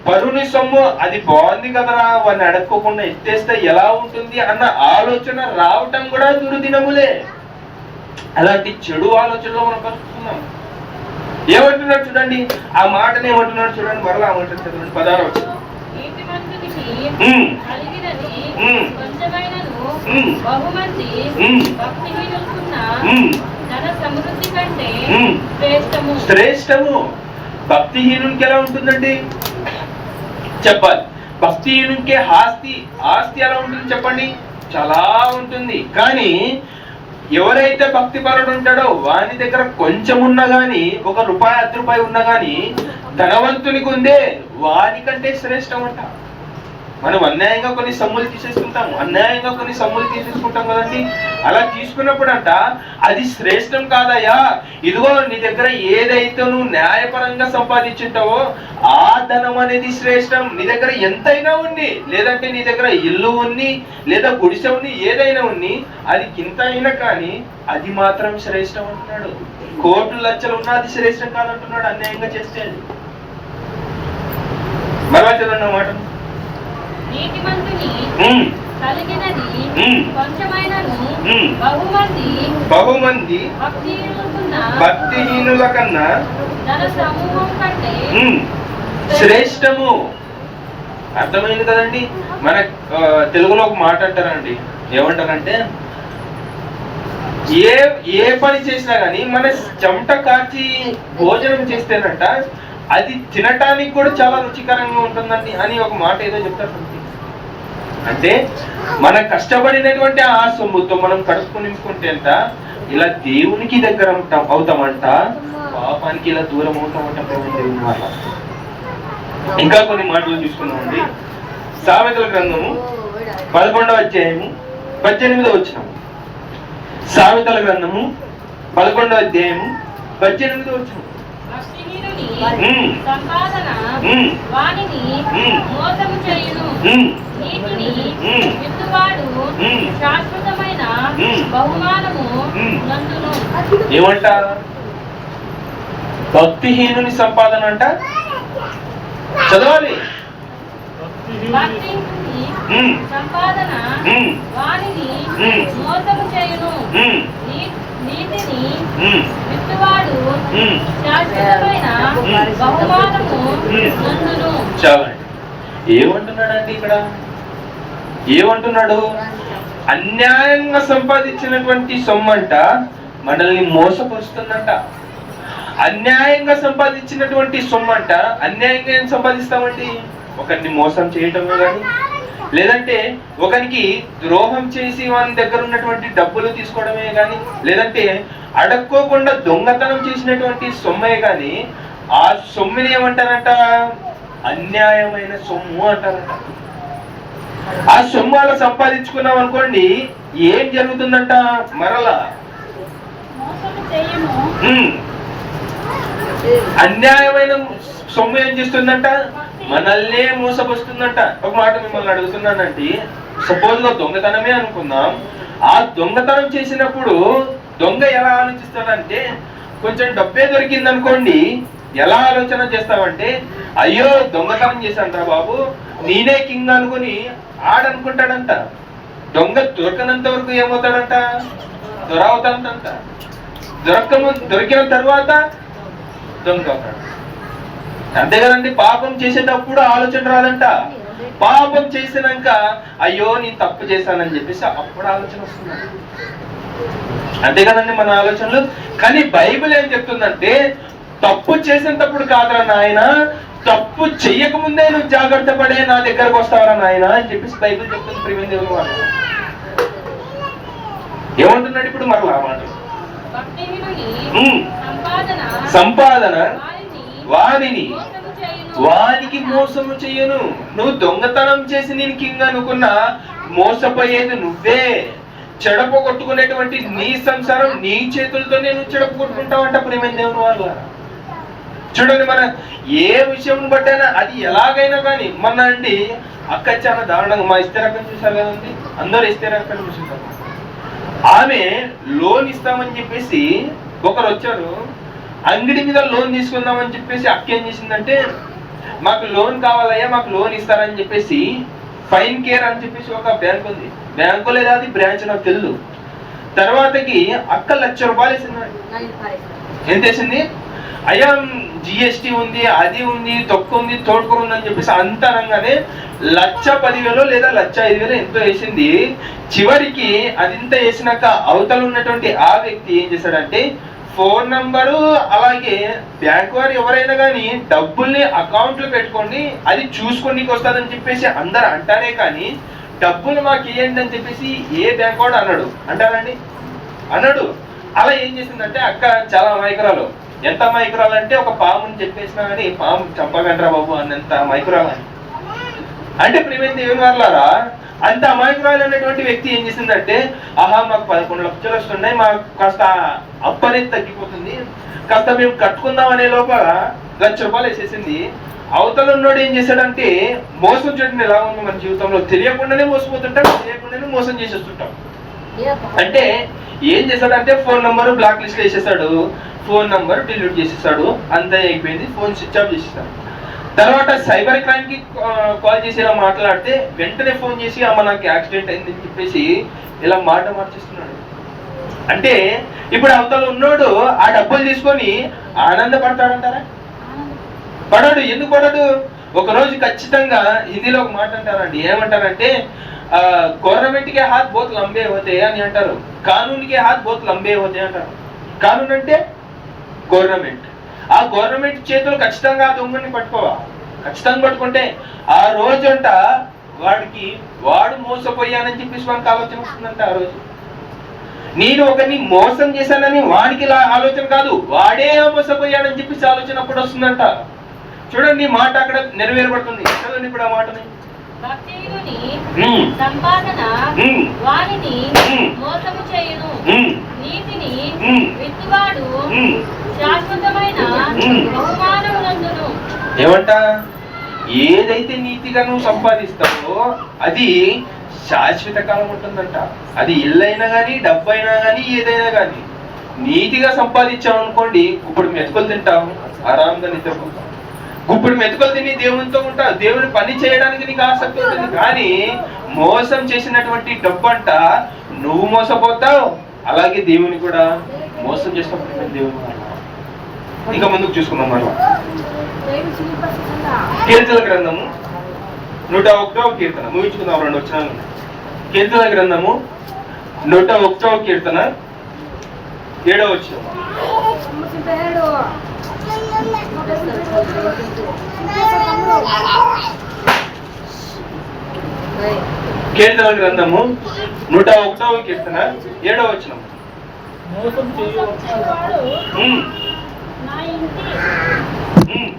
పరుని సొమ్ము అది బాగుంది కదరా, వాడిని అడక్కోకుండా ఎత్తేస్తే ఎలా ఉంటుంది అన్న ఆలోచన రావటం కూడా దుర్దినములే. అలాంటి చెడు ఆలోచనలో మనం కలుపుతున్నాం. ఏమంటున్నాడు చూడండి, ఆ మాటని ఏమంటున్నాడు చూడండి, మరలా ఆ మాట చదవండి. 16వ వచనం. శ్రేష్టము. భక్తిహీనునికి ఎలా ఉంటుందండి చెప్పాలి. భక్తిహీనునికి ఆస్తి ఎలా ఉంటుంది చెప్పండి? చాలా ఉంటుంది. కానీ ఎవరైతే భక్తి పరుడు ఉంటాడో వాని దగ్గర కొంచెం ఉన్నా గాని, 1 రూపాయి 10 రూపాయి ఉన్నా గాని ధనవంతునికి ఉందే వానికంటే శ్రేష్టం అంట. మనం అన్యాయంగా కొన్ని సొమ్ములు తీసేసుకుంటాం కదండి. అలా తీసుకున్నప్పుడు అంట అది శ్రేష్టం కాదయ్యా, ఇదిగో నీ దగ్గర ఏదైతే నువ్వు న్యాయపరంగా సంపాదించుంటావో ఆ ధనం అనేది శ్రేష్టం. నీ దగ్గర ఎంతైనా ఉంది, లేదంటే నీ దగ్గర ఇల్లు ఉంది లేదా గుడిసె ఉంది, ఏదైనా ఉంది, అది కింద అయినా కానీ అది మాత్రం శ్రేష్టం అంటున్నాడు. కోట్లు లక్షలు ఉన్నా అది శ్రేష్టం కాదంటున్నాడు అన్యాయంగా చేస్తే. మరలా చదవండి అన్నమాట. బహుమంది భక్తిహీనుల కన్నా శ్రేష్టము. అర్థమైంది కదండి. మన తెలుగులో ఒక మాట అంటారండి, ఏమంటారంటే ఏ పని చేసినా గానీ మన చెమట కాచి భోజనం చేస్తేనంట అది తినటానికి కూడా చాలా రుచికరంగా ఉంటుందండి అని ఒక మాట ఏదో చెప్తారు. అంటే మనం కష్టపడినటువంటి ఆ సొమ్ముతో మనం కడుపు నింపుకుంటే అంట ఇలా దేవునికి దగ్గర అవుతామంట, పాపానికి ఇలా దూరం అవుతామంట. దేవుని మాట. ఇంకా కొన్ని మాటలు చూసుకున్నామండి. సామెతల గ్రంథము 11వ అధ్యాయము 18వ వచనం. సామెతల గ్రంథము 11వ అధ్యాయము 18వ వచనం. భక్తిహీనుని ఉమ్. సంపాదన ఉమ్. వానిని ఉమ్. మోసము చేయును. ఉమ్. నీతిని ఉమ్. విత్తువాడు ఉమ్. శాశ్వతమైన ఉమ్. బహుమానము ఉమ్. నందును. ఏమంట? భక్తిహీనుని సంపాదన అంట. చదవాలి. భక్తిహీనుని ఉమ్. సంపాదన ఉమ్. వానిని ఉమ్. మోసము చేయును. ఉమ్. నీతిని ఉమ్. విత్తువాడు ఉమ్. శాశ్వతమైన బహుమానము నందును. చాలండి. ఏమంటున్నాడండి ఇక్కడ? ఏమంటున్నాడు? అన్యాయంగా సంపాదించినటువంటి సొమ్మంట మనల్ని మోసపరుస్తుందంట. అన్యాయంగా సంపాదించినటువంటి సొమ్మంట. అన్యాయంగా ఏం సంపాదిస్తామండి? ఒకరిని మోసం చేయటమే కానీ, లేదంటే ఒకరికి ద్రోహం చేసి వాని దగ్గర ఉన్నటువంటి డబ్బులు తీసుకోవడమే కానీ, లేదంటే అడక్కోకుండా దొంగతనం చేసినటువంటి సొమ్మే కానీ, ఆ సొమ్ముని ఏమంటారంట? అన్యాయమైన సొమ్ము అంటారంట. ఆ సొమ్ము అలా సంపాదించుకున్నాం అనుకోండి, ఏం జరుగుతుందంట? మరలా మోసము చేయును. ఉమ్, అన్యాయమైన సొమ్ము ఏం చేస్తుందంట? మనల్నే మోసపరుస్తుందంట. ఒక మాట మిమ్మల్ని అడుగుతున్నానండి, సపోజ్ గా దొంగతనమే అనుకుందాం. ఆ దొంగతనం చేసినప్పుడు దొంగ ఎలా ఆలోచిస్తాడంటే, కొంచెం డబ్బే దొరికింది అనుకోండి, ఎలా ఆలోచన చేస్తామంటే, అయ్యో దొంగతనం చేశాను బాబు, నేనే కింగ్ అనుకుని ఆడనుకుంటాడంట. దొంగ దొరకనంత వరకు ఏమవుతాడంట? దొర అవుతాడంట. దొరికిన తర్వాత దొంగ అవుతాడు. అంతే కదండి. పాపం చేసేటప్పుడు ఆలోచన రాదంట. పాపం చేసినాక అయ్యో నేను తప్పు చేశానని చెప్పేసి అప్పుడు ఆలోచన వస్తుంది. అంతే కదండి మన ఆలోచనలు. కానీ బైబిల్ ఏం చెప్తుందంటే, తప్పు చేసేటప్పుడు కాదురా నాయన, తప్పు చెయ్యకముందే నువ్వు జాగ్రత్త పడే నా దగ్గరకు వస్తావరా నాయన అని చెప్పేసి బైబిల్ చెప్తుంది. ప్రియమైన దేవుని వారు ఏమంటున్నాడు ఇప్పుడు మరలా ఆ మాట? భక్తిహీనుని ఉమ్. సంపాదన వానిని వానికి మోసము చెయ్యను. నువ్వు దొంగతనం చేసి నేను కింగ్ అనుకున్నా, మోసపోయేది నువ్వే. చెడపగొట్టుకునేటువంటి నీ సంసారం నీ చేతులతోనే నువ్వు చెడపగొట్టుకుంటావంట. ప్రియమైన దేవుని వాళ్ళ చూడండి, మన ఏ విషయం బట్టైనా అది ఎలాగైనా కానీ, మన అండి అక్క చాలా దారుణంగా, మా ఇస్తేరకం చూసారు కదండి, అందరూ ఇస్తేరకం చూసుంటారు. ఆమె లోన్ ఇస్తామని చెప్పేసి ఒకరు వచ్చారు, అంగడి మీద లోన్ తీసుకుందామని చెప్పేసి అక్క ఏం చేసిందంటే, మాకు లోన్ కావాలయ్యా, మాకు లోన్ ఇస్తారని చెప్పేసి ఫైన్ కేర్ అని చెప్పేసి ఒక బ్యాంక్ ఉంది, బ్యాంకు లేదా అది బ్రాంచ్ నాకు తెలియదు. తర్వాతకి అక్క 1,00,000 రూపాయలు వేసింది. ఎంత వేసింది? అయ్యా జిఎస్టీ ఉంది, అది ఉంది, తొక్కు ఉంది, తోడుకూర ఉంది అని చెప్పేసి అంత అనగానే 1,10,000 లేదా 1,05,000 ఎంతో వేసింది. చివరికి అదింత వేసినాక అవతల ఉన్నటువంటి ఆ వ్యక్తి ఏం చేశాడంటే, ఫోన్ నంబరు అలాగే బ్యాంక్ వారు ఎవరైనా కానీ డబ్బుల్ని అకౌంట్ లో పెట్టుకోండి, అది చూసుకోనికి వస్తుందని చెప్పేసి అందరు అంటారే కానీ, డబ్బులు మాకు ఇవ్వండి అని చెప్పేసి ఏ బ్యాంక్ వాడు అన్నాడు. అంటారండి? అన్నాడు. అలా ఏం చేసిందంటే అక్క చాలా అమాయకురాలు. ఎంత అమాయకురాలు అంటే, ఒక పాముని చెప్పేసినా కానీ పాము చంపగంటరా బాబు అన్నంత అమాయకురాలు అని. అంటే ప్రియమైన దేవుని వాళ్ళారా, అంత అమాయకురాలు అనేటువంటి వ్యక్తి ఏం చేసిందంటే, ఆహా మాకు 11 లక్షలు వస్తున్నాయి, మాకు కాస్త అప్పు అనేది తగ్గిపోతుంది, కాస్త మేము కట్టుకుందాం అనే లోపల 1,00,000 రూపాయలు వేసేసింది. అవతల ఉన్నోడు ఏం చేశాడంటే, మోసం చూడండి ఎలా ఉంది మన జీవితంలో, తెలియకుండానే మోసపోతుంటాం, తెలియకుండానే మోసం చేసేస్తుంటాం. అంటే ఏం చేశాడంటే, ఫోన్ నంబర్ బ్లాక్ లిస్ట్ వేసేసాడు, ఫోన్ నంబర్ డిలీట్ చేసేసాడు, అంతా అయిపోయింది, ఫోన్ స్విచ్ ఆఫ్ చేసేసాడు. తర్వాత సైబర్ క్రైమ్ కి కాల్ చేసి ఇలా మాట్లాడితే వెంటనే ఫోన్ చేసి అమ్మ నాకు యాక్సిడెంట్ అయిందని చెప్పేసి ఇలా మాట మార్చేస్తున్నాడు. అంటే ఇప్పుడు అవతల ఉన్నోడు ఆ డబ్బులు తీసుకొని ఆనందపడతాడంటారా? పడడు. ఎందుకు పడడు? ఒకరోజు ఖచ్చితంగా హిందీలో ఒక మాట అంటారండి, ఏమంటారంటే, గవర్నమెంట్ కే హాత్ బహుత్ లంబే హోతే అని అంటారు, కానూన్ కే హాత్ బహుత్ లంబే హోతే అంటారు. కానూన్ అంటే గవర్నమెంట్. ఆ గవర్నమెంట్ చేతులు ఖచ్చితంగా ఆ దొంగని పట్టుకోవాలి. ఖచ్చితంగా పట్టుకుంటే ఆ రోజంట వాడు మోసపోయానని చెప్పేసి వానికి ఆలోచన వస్తుందంట. ఆ రోజు నేను ఒకరిని మోసం చేశానని వాడికి ఆలోచన కాదు, వాడే మోసపోయాడని చెప్పేసి ఆలోచన అప్పుడు వస్తుందంట. చూడండి మాట అక్కడ నెరవేరబడుతుంది. చదవండి ఇప్పుడు ఆ మాటని. భక్తిహీనుని సంపాదన వానిని మోసము చేయును. ఉమ్, విత్తువాడు ఉమ్. శాశ్వతమైన బహుమానమునందును. ఏమంట? ఏదైతే నీతిగా నువ్వు సంపాదిస్తావో అది శాశ్వత కాలం ఉంటుందంట. అది ఇల్లైనా కానీ డబ్బైనా కానీ ఏదైనా కానీ నీతిగా సంపాదించావు అనుకోండి, ఇప్పుడు మెతుకులు తింటావు, ఆరాంగా నిద్రపోతావు. ఇప్పుడు మెతుకులు తిని దేవునితో ఉంటావు, దేవుని పని చేయడానికి నీకు ఆసక్తి ఉంటుంది. కానీ మోసం చేసినటువంటి డబ్బు అంట నువ్వు మోసపోతావు, అలాగే దేవుని కూడా మోసం చేసినప్పుడు దేవుని ఇంకా ముందుకు చూసుకుందాం. మరలా కీర్తన గ్రంథము 101వ కీర్తన ముగించుకుందాం. 2 వచనాలు ఉన్నాయి. కీర్తన గ్రంథము 101వ కీర్తన 7వ వచనం. కీర్తన గ్రంథము 101వ కీర్తన 7వ వచనం. మోసం చేయవాడు ఉమ్, నా ఇంటి ఉమ్.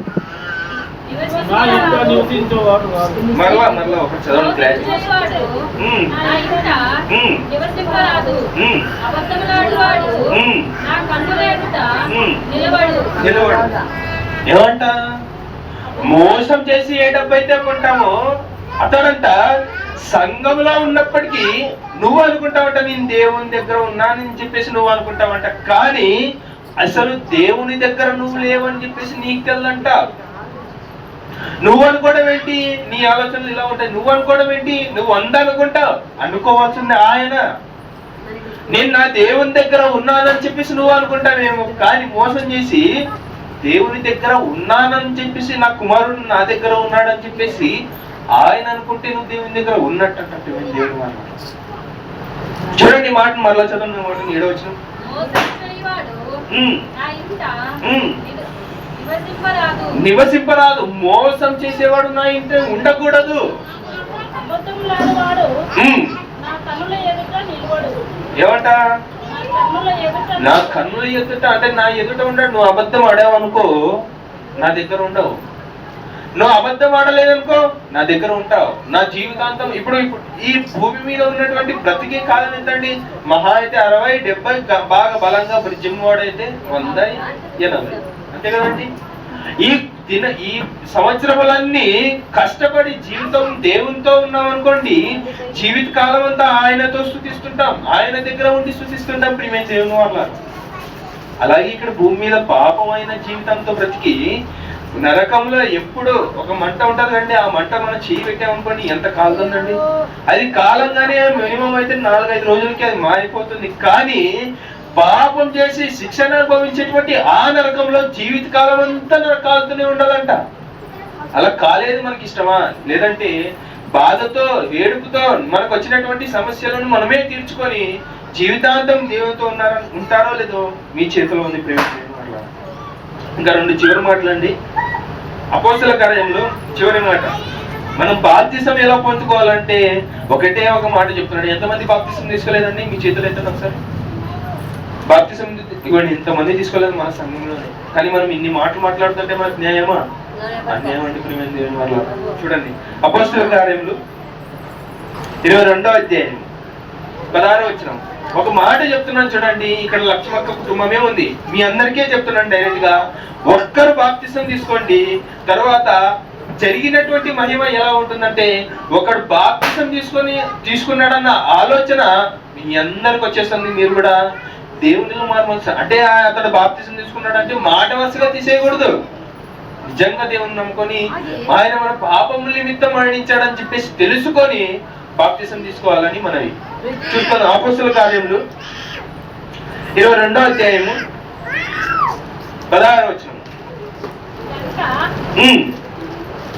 నా ఇంట నివసించేవాడు కాదు. మరలా ఒక చదవండి క్లారిటీ. విత్తువాడు ఉమ్, నా ఇంట ఉమ్, నివసింపరాదు. ఉమ్, అబద్ధములాడువాడు ఉమ్. నా కన్నుల ఎదుట ఉమ్. నిలబడు. నిలబడు. ఏమంట? మోసం చేసి ఏ డబ్బు అయితే కొంటామో అతడంట సంఘంలో ఉన్నప్పటికీ నువ్వు అనుకుంటావంట నేను దేవుని దగ్గర ఉన్నానని చెప్పేసి నువ్వు అనుకుంటావంట. కానీ అసలు దేవుని దగ్గర నువ్వు లేవని చెప్పేసి నీకు తెల్లంట. నువ్వు అనుకోవడం ఏంటి? నీ ఆలోచనలు ఇలా ఉంటాయి. నువ్వు అనుకోవడం ఏంటి? నువ్వు అందనుకుంటావు. అనుకోవాల్సింది ఆయన. నేను నా దేవుని దగ్గర ఉన్నానని చెప్పేసి నువ్వు అనుకుంటావేమో, కానీ మోసం చేసి దేవుని దగ్గర ఉన్నానని చెప్పేసి నా కుమారుడు నా దగ్గర ఉన్నాడని చెప్పేసి ఆయన అనుకుంటే నువ్వు దేవుని దగ్గర ఉన్నట్టు దేవుని మాట. చూడండి మాట మరలా చదవండి. మాట 7వ వచనం. మోసం చేయవాడు ఉమ్, నా ఇంట ఉమ్. నివసింపరాదు. నివసింపరాదు. మోసం చేసేవాడు నా ఇంట ఉండకూడదు. అబద్ధములాడువాడు ఉమ్. నా కన్నుల ఎదుట నిలబడు. ఏమంట? నా కన్నుల ఎదుట నా కన్నుల ఎదుట అంటే నా ఎదుట ఉండడు. నువ్వు అబద్ధం ఆడావు అనుకో నా దగ్గర ఉండవు. నువ్వు అబద్ధం ఆడలేదనుకో నా దగ్గర ఉంటావు. నా జీవితాంతం ఇప్పుడు ఈ భూమి మీద ఉన్నటువంటి బ్రతికే కాలం ఎంతండి? మహా అయితే 60, 70, బాగా బలంగా జిమ్ వాడైతే 100, 80. అంతే కదండి. ఈ సంవత్సరములన్నీ కష్టపడి జీవితం దేవునితో ఉన్నాం అనుకోండి, జీవిత కాలం అంతా ఆయనతో స్తుతిస్తుంటాం, ఆయన దగ్గర ఉండి స్తుతిస్తుంటాం. ప్రియమైన దేవుని వల్ల అలాగే ఇక్కడ భూమి మీద పాపమైన జీవితంతో బ్రతికి నరకంలో ఎప్పుడు ఒక మంట ఉంటది కండి. ఆ మంట మనం చేయి పెట్టామనుకోండి ఎంత కాలుతుందండి. అది కాలంగానే మినిమం అయితే 4-5 రోజులకి అది మారిపోతుంది. కానీ పాపం చేసి శిక్షణ అనుభవించేటువంటి ఆ నరకంలో జీవిత కాలం అంతా కాలుతూనే ఉండాలంట. అలా కాలేదు మనకి ఇష్టమా? లేదంటే బాధతో వేడుకతో మనకు వచ్చినటువంటి సమస్యలను మనమే తీర్చుకొని జీవితాంతం దేవునితో ఉంటారో లేదో మీ చేతిలో ఉంది. ప్రేమ ఇంకా 2 చివరి మాటలండి. అపోస్తల కార్యంలో చివరి మాట. మనం బాప్తిసం ఎలా పొందుకోవాలంటే ఒకటే ఒక మాట చెప్తున్నాడు. ఎంతమంది బాప్తిసం తీసుకోలేదండి? మీ చేతులు ఎత్తండి ఒకసారి. బాప్తిసం ఇవ్వండి. ఇంతమంది తీసుకోలేదు మన సంఘంలోనే. కానీ మనం ఇన్ని మాటలు మాట్లాడుతుంటే మనకు న్యాయమా? అన్యాయం అండి. ప్రియమైన దేవుని వల్ల చూడండి. అపోస్తల కార్యములు 22వ అధ్యాయం 16వ వచనం. ఒక మాట చెప్తున్నాను చూడండి. ఇక్కడ లక్ష్మక్క కుటుంబమే ఉంది. మీ అందరికీ చెప్తున్నాను డైరెక్ట్ గా. ఒక్కరు బాప్తిసం తీసుకోండి. తర్వాత జరిగినటువంటి మహిమ ఎలా ఉంటుందంటే ఒకడు బాప్తిసం తీసుకున్నాడన్న ఆలోచన మీ అందరికి వచ్చేస్తుంది. మీరు కూడా దేవునిలో మారమని అంటే అతడు బాప్తిసం తీసుకున్నాడంటే మాట వరుసగా తీసేయకూడదు. నిజంగా దేవుని నమ్ముకొని ఆయన మన పాపముల నిమిత్తం మరణించాడని చెప్పేసి తెలుసుకొని బాప్తిసం తీసుకోవాలని మనవి. చూసుకుందాం. అపోస్తల కార్యములు 22వ అధ్యాయము 16వ వచనం.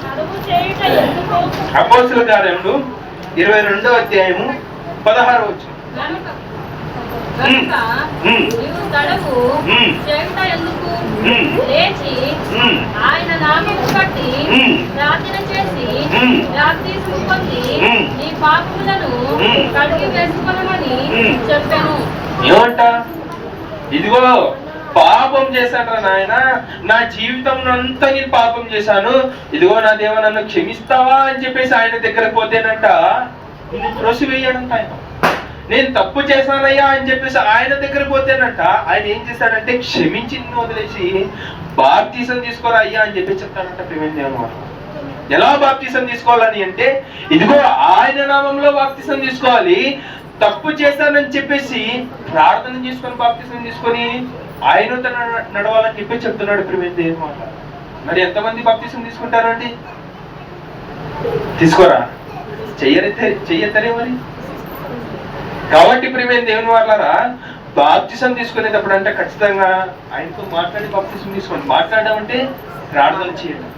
నడుము చేయుట ఎందుకు? అపోస్తల కార్యములు 22వ అధ్యాయము 16వ వచనం. కనుక నీవు తడవు చేయుట ఎందుకు? లేచి ఆయన నామమును బట్టి ప్రార్థన చేసి బాప్తిసము పొంది నీ పాపములను కడిగి వేసుకోమని చెప్పాను. ఏమంట? ఇదిగో పాపం చేశాను నాయన, నా జీవితం అంతా నేను పాపం చేశాను, ఇదిగో నా దేవ నన్ను క్షమిస్తావా అని చెప్పేసి ఆయన దగ్గర పోతేనంట నిన్ను త్రోసివేయడంట ఆయన. నేను తప్పు చేశానయ్యా అని చెప్పేసి ఆయన దగ్గర పోతేనంట ఆయన ఏం చేస్తాడంటే క్షమించి నిన్ను వదిలేసి బాప్తీసం తీసుకోరా అయ్యా అని చెప్పి చెప్తాడంట ప్రేమైన దేవుని మాట. ఎలా బాప్తీసం తీసుకోవాలని అంటే ఇదిగో ఆయన నామంలో బాప్తీసం తీసుకోవాలి. తప్పు చేశానని చెప్పేసి ప్రార్థన చేసుకొని బాప్తీసం తీసుకొని ఆయనతో నడవాలని చెప్పి చెప్తున్నాడు ప్రేమైన దేవుని మాట. మరి ఎంతమంది బాప్తీసం తీసుకుంటారండి? తీసుకోరా? చెయ్యతరే మరి. కాబట్టి ప్రియమైన దేవుని వాళ్ళారా, బాప్తిసం తీసుకునేటప్పుడు అంటే ఖచ్చితంగా ఆయనతో మాట్లాడి బాప్తిసం తీసుకోండి. మాట్లాడడం అంటే ప్రార్థన చేయడం.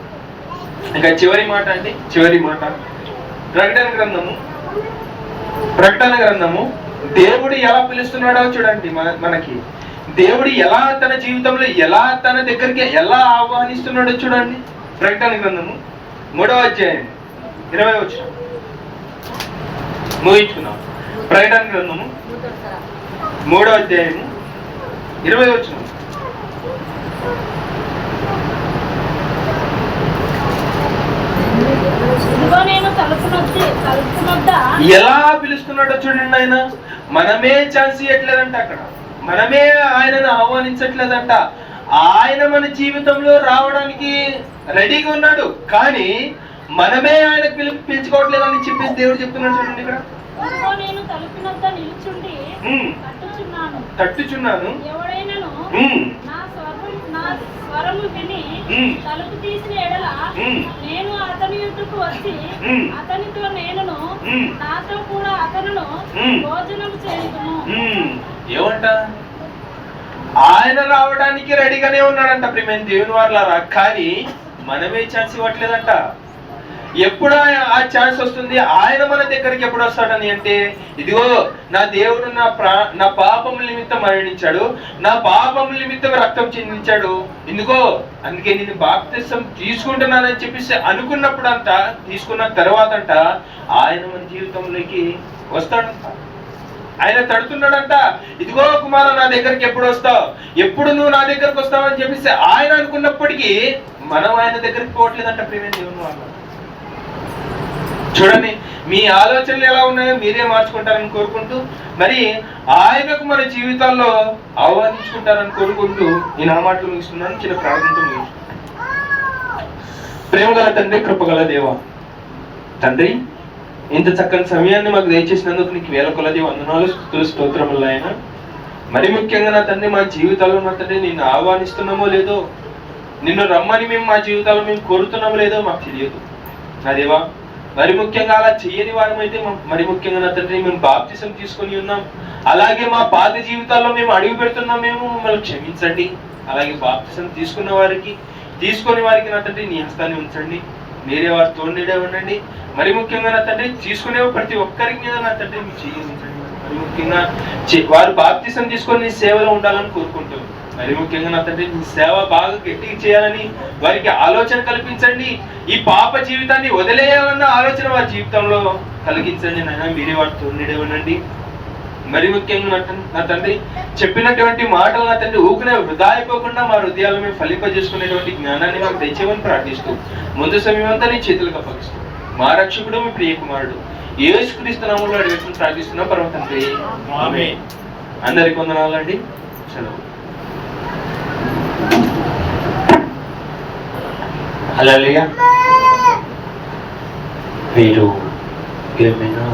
ఇంకా చివరి మాట అండి, చివరి మాట ప్రకటన గ్రంథము దేవుడు ఎలా పిలుస్తున్నాడో చూడండి. మనకి దేవుడు ఎలా తన జీవితంలో ఎలా తన దగ్గరికి ఎలా ఆహ్వానిస్తున్నాడో చూడండి. ప్రకటన గ్రంథము 3వ అధ్యాయం 20వ వచనం ముగించుకున్నాం. ప్రకటన గ్రంథము 3వ అధ్యాయము 20వ వచనం. ఎలా పిలుస్తున్నాడో చూడండి. ఆయన మనమే ఛాన్స్ ఇవ్వట్లేదంట, అక్కడ మనమే ఆయనను ఆహ్వానించట్లేదంట. ఆయన మన జీవితంలో రావడానికి రెడీగా ఉన్నాడు, కానీ మనమే ఆయన పిలుచుకోవట్లేదని చెప్పేసి దేవుడు చెప్తున్నాడు చూడండి. ఇక్కడ తట్టుచున్నాను, స్వరము విని తలుపు తీసిన ఎడల నేను అతని యుద్ధకు వచ్చి అతనితో నేనును నాతో కూడా అతనును భోజనం చేయుదును. ఏమంట? ఆయన రావడానికి రెడీగానే ఉన్నాడంట ప్రియమైన దేవుని వాళ్ళారా, కానీ మనమే ఛాన్స్ ఇవ్వట్లేదంట. ఎప్పుడు ఆ ఛాన్స్ వస్తుంది? ఆయన మన దగ్గరికి ఎప్పుడు వస్తాడని అంటే ఇదిగో నా దేవుడు నా పాపముల నిమిత్తం మరణించాడు, నా పాపముల నిమిత్తం రక్తం చిందించాడు, ఎందుకో అందుకే నేను బాప్తిసం తీసుకుంటున్నానని చెప్పేసి అనుకున్నప్పుడు అంట, తీసుకున్న తర్వాత అంట ఆయన మన జీవితంలోకి వస్తాడంట. ఆయన తడుతున్నాడంట, ఇదిగో కుమార నా దగ్గరికి ఎప్పుడు వస్తావు, ఎప్పుడు నువ్వు నా దగ్గరకు వస్తావు అని చెప్పేసి ఆయన అనుకున్నప్పటికీ మనం ఆయన దగ్గరికి పోవట్లేదంట ప్రియమైన దేవుని వాళ్ళ. చూడండి, మీ ఆలోచనలు ఎలా ఉన్నాయో మీరే మార్చుకుంటారని కోరుకుంటూ, మరి ఆయనకు మన జీవితాల్లో ఆహ్వానించుకుంటారని కోరుకుంటూ నేను ఆ మాటలు ముగిస్తున్నాను. చిన్న ప్రార్థనతో ముగిస్తున్నాను. ప్రేమగల తండ్రి, కృపగల దేవా, తండ్రి ఇంత చక్కని సమయాన్ని మాకు దయచేసినందుకు నీకు వేల కొలది వందనాలు, స్తుతులు, స్తోత్రములు ఆయన. మరి ముఖ్యంగా నా తండ్రి మా జీవితాల్లో నా తండ్రి నిన్ను ఆహ్వానిస్తున్నామో లేదో, నిన్ను రమ్మని మేము మా జీవితాల్లో మేము కోరుతున్నామో లేదో మాకు తెలియదు నా దేవా. మరి ముఖ్యంగా అలా చేయని వారమైతే మరి ముఖ్యంగా నా తండ్రి మేము బాప్తిసం తీసుకొని ఉన్నాం, అలాగే మా పాత జీవితాల్లో మేము అడుగు పెడుతున్నాం, మేము మమ్మల్ని క్షమించండి. అలాగే బాప్తిసం తీసుకుని వారికి నా తండ్రి నీ హస్తాన్ని ఉంచండి, మీరే వారి తోడునే ఉండండి. మరి ముఖ్యంగా నా తండ్రి తీసుకునే ప్రతి ఒక్కరికి మీద నా తండ్రి మీరు చేయించండి. మరి ముఖ్యంగా వారు బాప్తిసం తీసుకొని నీ సేవలో ఉండాలని కోరుకుంటూ, మరి ముఖ్యంగా నా తండ్రి నీ సేవ బాగా గట్టిగా చేయాలని వారికి ఆలోచన కల్పించండి. ఈ పాప జీవితాన్ని వదిలేయాలన్న ఆలోచన వారి జీవితంలో కలిగించండి నాయన, మీరే వారి తోడునే ఉండండి. మరి ముఖ్యంగా నా తండ్రి చెప్పినటువంటి మాటలు నా తండ్రి ఊకునే వృధా అయిపోకుండా మా హృదయాలు మేము ఫలింపజేసుకునేటువంటి జ్ఞానాన్ని మాకు దయచేయమని ప్రార్థిస్తూ, ముందు సమయం అంతా నీ చేతులకు అప్పగిస్తూ, మా రక్షకుడు మీ ప్రియ కుమారుడు యేసుక్రీస్తు నామములో అడిగి ప్రార్థిస్తున్నాం పరమ తండ్రి, ఆమేన్. అందరికి వందనాలండి. సెలవు. హల్లెలూయా. వీరు ఏమైనా